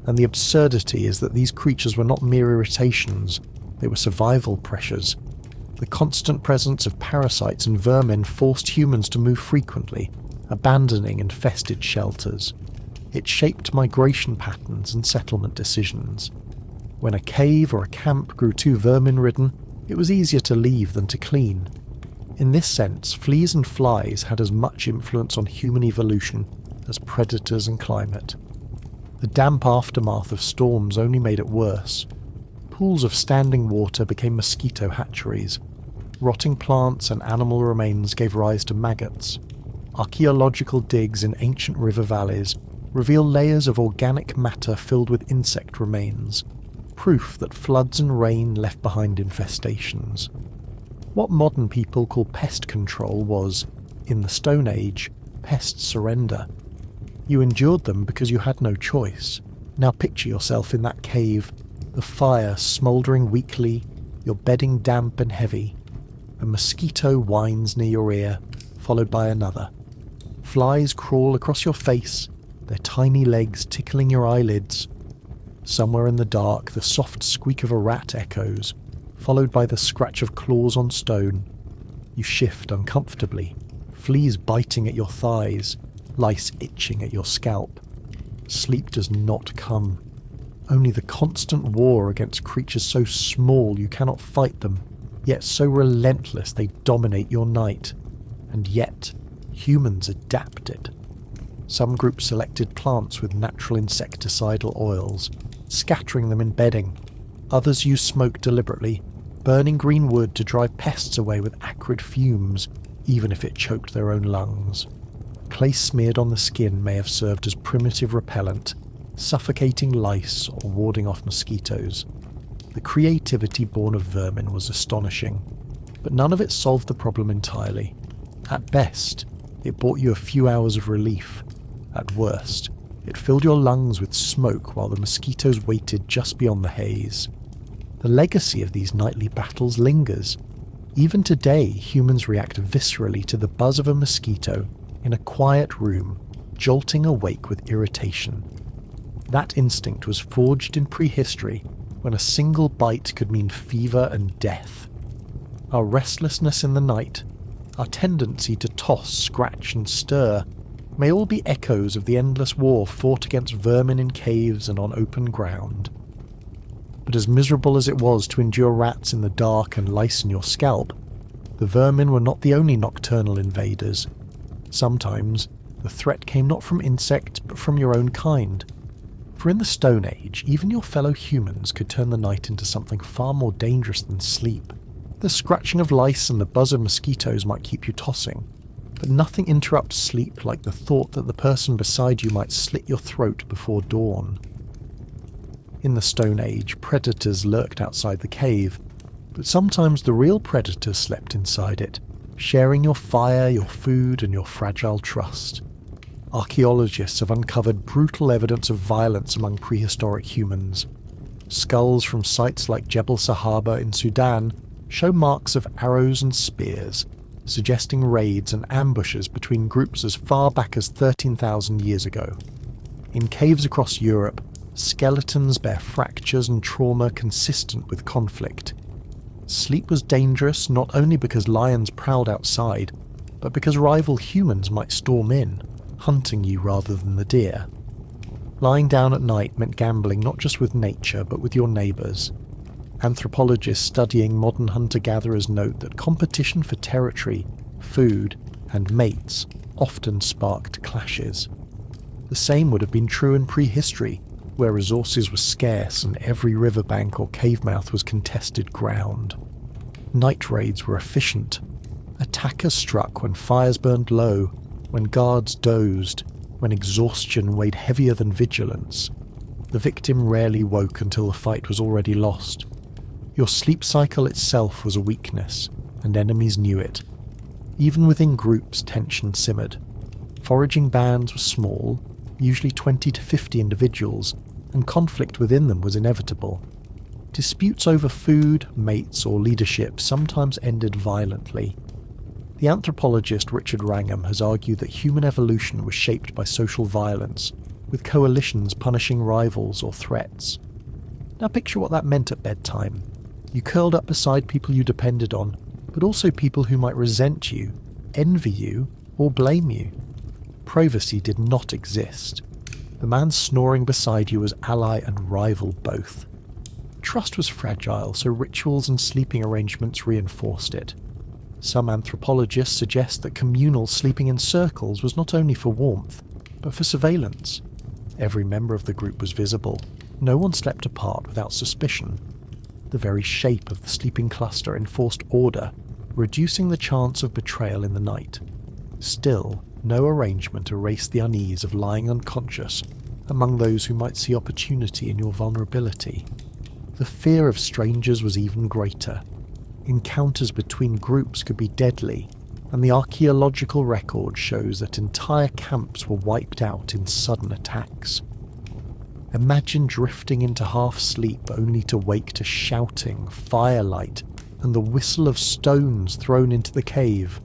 and the absurdity is that these creatures were not mere irritations, they were survival pressures. The constant presence of parasites and vermin forced humans to move frequently, abandoning infested shelters. It shaped migration patterns and settlement decisions. When a cave or a camp grew too vermin-ridden, it was easier to leave than to clean. In this sense, fleas and flies had as much influence on human evolution as predators and climate. The damp aftermath of storms only made it worse. Pools of standing water became mosquito hatcheries. Rotting plants and animal remains gave rise to maggots. Archaeological digs in ancient river valleys reveal layers of organic matter filled with insect remains, proof that floods and rain left behind infestations. What modern people call pest control was, in the Stone Age, pest surrender. You endured them because you had no choice. Now picture yourself in that cave, the fire smouldering weakly, your bedding damp and heavy. A mosquito whines near your ear, followed by another. Flies crawl across your face, their tiny legs tickling your eyelids. Somewhere in the dark, the soft squeak of a rat echoes, followed by the scratch of claws on stone. You shift uncomfortably, fleas biting at your thighs, lice itching at your scalp. Sleep does not come. Only the constant war against creatures so small you cannot fight them, yet so relentless they dominate your night. And yet, humans adapted. Some groups selected plants with natural insecticidal oils, scattering them in bedding. Others used smoke deliberately, burning green wood to drive pests away with acrid fumes, even if it choked their own lungs. Clay smeared on the skin may have served as primitive repellent, suffocating lice or warding off mosquitoes. The creativity born of vermin was astonishing, but none of it solved the problem entirely. At best, it brought you a few hours of relief. At worst, it filled your lungs with smoke while the mosquitoes waited just beyond the haze. The legacy of these nightly battles lingers. Even today, humans react viscerally to the buzz of a mosquito in a quiet room, jolting awake with irritation. That instinct was forged in prehistory, when a single bite could mean fever and death. Our restlessness in the night, our tendency to toss, scratch and stir, may all be echoes of the endless war fought against vermin in caves and on open ground. But as miserable as it was to endure rats in the dark and lice in your scalp, the vermin were not the only nocturnal invaders. Sometimes, the threat came not from insects but from your own kind. For in the Stone Age, even your fellow humans could turn the night into something far more dangerous than sleep. The scratching of lice and the buzz of mosquitoes might keep you tossing, but nothing interrupts sleep like the thought that the person beside you might slit your throat before dawn. In the Stone Age, predators lurked outside the cave, but sometimes the real predators slept inside it, sharing your fire, your food, and your fragile trust. Archaeologists have uncovered brutal evidence of violence among prehistoric humans. Skulls from sites like Jebel Sahaba in Sudan show marks of arrows and spears, suggesting raids and ambushes between groups as far back as 13,000 years ago. In caves across Europe, skeletons bear fractures and trauma consistent with conflict. Sleep was dangerous not only because lions prowled outside, but because rival humans might storm in, hunting you rather than the deer. Lying down at night meant gambling not just with nature but with your neighbours. Anthropologists studying modern hunter-gatherers note that competition for territory, food, and mates often sparked clashes. The same would have been true in prehistory, where resources were scarce and every riverbank or cave mouth was contested ground. Night raids were efficient. Attackers struck when fires burned low, when guards dozed, when exhaustion weighed heavier than vigilance. The victim rarely woke until the fight was already lost. Your sleep cycle itself was a weakness, and enemies knew it. Even within groups, tension simmered. Foraging bands were small, usually 20 to 50 individuals, and conflict within them was inevitable. Disputes over food, mates, or leadership sometimes ended violently. The anthropologist Richard Wrangham has argued that human evolution was shaped by social violence, with coalitions punishing rivals or threats. Now picture what that meant at bedtime. You curled up beside people you depended on, but also people who might resent you, envy you, or blame you. Privacy did not exist. The man snoring beside you was ally and rival both. Trust was fragile, so rituals and sleeping arrangements reinforced it. Some anthropologists suggest that communal sleeping in circles was not only for warmth, but for surveillance. Every member of the group was visible. No one slept apart without suspicion. The very shape of the sleeping cluster enforced order, reducing the chance of betrayal in the night. Still, no arrangement erased the unease of lying unconscious among those who might see opportunity in your vulnerability. The fear of strangers was even greater. Encounters between groups could be deadly, and the archaeological record shows that entire camps were wiped out in sudden attacks. Imagine drifting into half-sleep only to wake to shouting, firelight, and the whistle of stones thrown into the cave.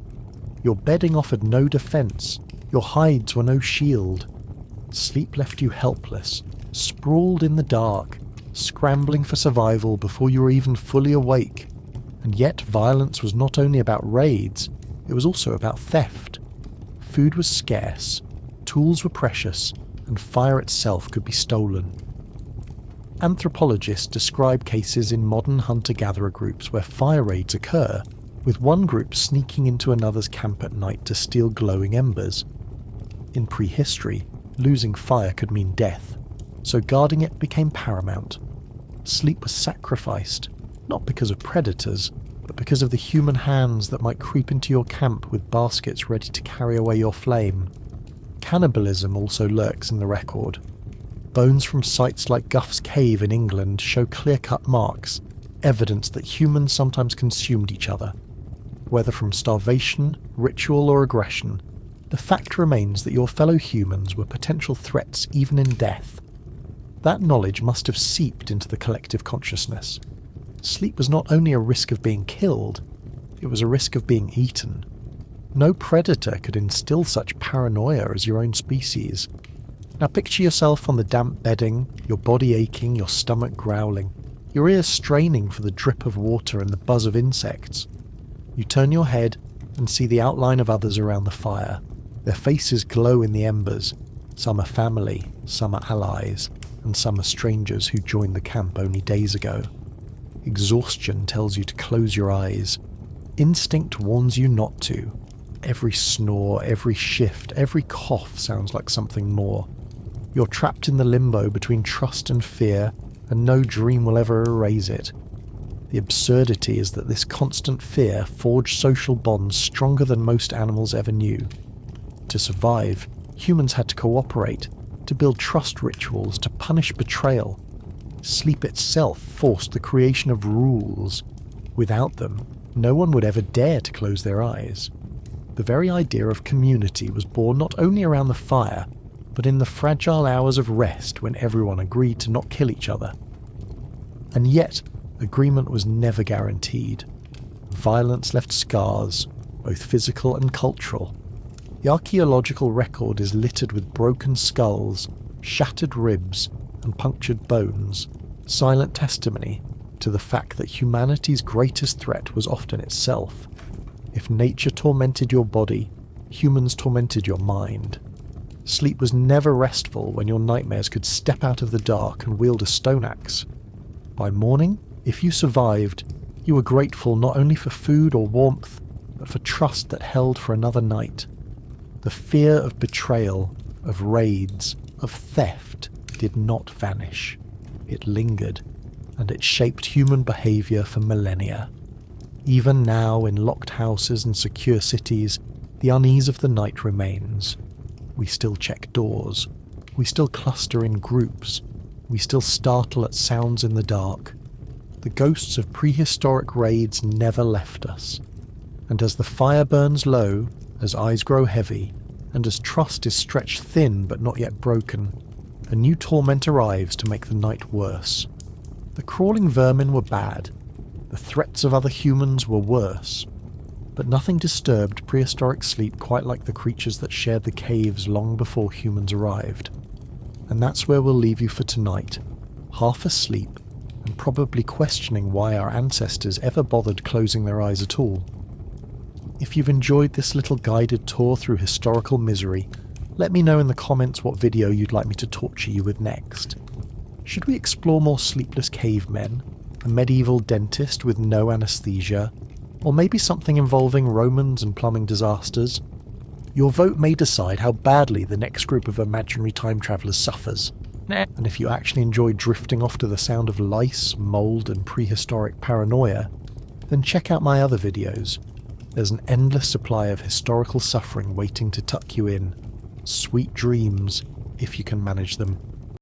Your bedding offered no defence, your hides were no shield. Sleep left you helpless, sprawled in the dark, scrambling for survival before you were even fully awake. And yet violence was not only about raids, it was also about theft. Food was scarce, tools were precious, and fire itself could be stolen. Anthropologists describe cases in modern hunter-gatherer groups where fire raids occur, with one group sneaking into another's camp at night to steal glowing embers. In prehistory, losing fire could mean death, so guarding it became paramount. Sleep was sacrificed, not because of predators, but because of the human hands that might creep into your camp with baskets ready to carry away your flame. Cannibalism also lurks in the record. Bones from sites like Guff's Cave in England show clear-cut marks, evidence that humans sometimes consumed each other. Whether from starvation, ritual or aggression, the fact remains that your fellow humans were potential threats even in death. That knowledge must have seeped into the collective consciousness. Sleep was not only a risk of being killed, it was a risk of being eaten. No predator could instill such paranoia as your own species. Now picture yourself on the damp bedding, your body aching, your stomach growling, your ears straining for the drip of water and the buzz of insects. You turn your head and see the outline of others around the fire. Their faces glow in the embers. Some are family, some are allies, and some are strangers who joined the camp only days ago. Exhaustion tells you to close your eyes. Instinct warns you not to. Every snore, every shift, every cough sounds like something more. You're trapped in the limbo between trust and fear, and no dream will ever erase it. The absurdity is that this constant fear forged social bonds stronger than most animals ever knew. To survive, humans had to cooperate, to build trust rituals, to punish betrayal. Sleep itself forced the creation of rules. Without them, no one would ever dare to close their eyes. The very idea of community was born not only around the fire, but in the fragile hours of rest when everyone agreed to not kill each other. And yet, agreement was never guaranteed. Violence left scars, both physical and cultural. The archaeological record is littered with broken skulls, shattered ribs, and punctured bones, silent testimony to the fact that humanity's greatest threat was often itself. If nature tormented your body, humans tormented your mind. Sleep was never restful when your nightmares could step out of the dark and wield a stone axe. By morning, if you survived, you were grateful not only for food or warmth, but for trust that held for another night. The fear of betrayal, of raids, of theft did not vanish. It lingered, and it shaped human behaviour for millennia. Even now, in locked houses and secure cities, the unease of the night remains. We still check doors. We still cluster in groups. We still startle at sounds in the dark. The ghosts of prehistoric raids never left us. And as the fire burns low, as eyes grow heavy, and as trust is stretched thin but not yet broken, a new torment arrives to make the night worse. The crawling vermin were bad. The threats of other humans were worse. But nothing disturbed prehistoric sleep quite like the creatures that shared the caves long before humans arrived. And that's where we'll leave you for tonight, half asleep and probably questioning why our ancestors ever bothered closing their eyes at all. If you've enjoyed this little guided tour through historical misery, let me know in the comments what video you'd like me to torture you with next. Should we explore more sleepless cavemen, a medieval dentist with no anesthesia, or maybe something involving Romans and plumbing disasters? Your vote may decide how badly the next group of imaginary time travellers suffers. And if you actually enjoy drifting off to the sound of lice, mould and prehistoric paranoia, then check out my other videos. There's an endless supply of historical suffering waiting to tuck you in. Sweet dreams, if you can manage them.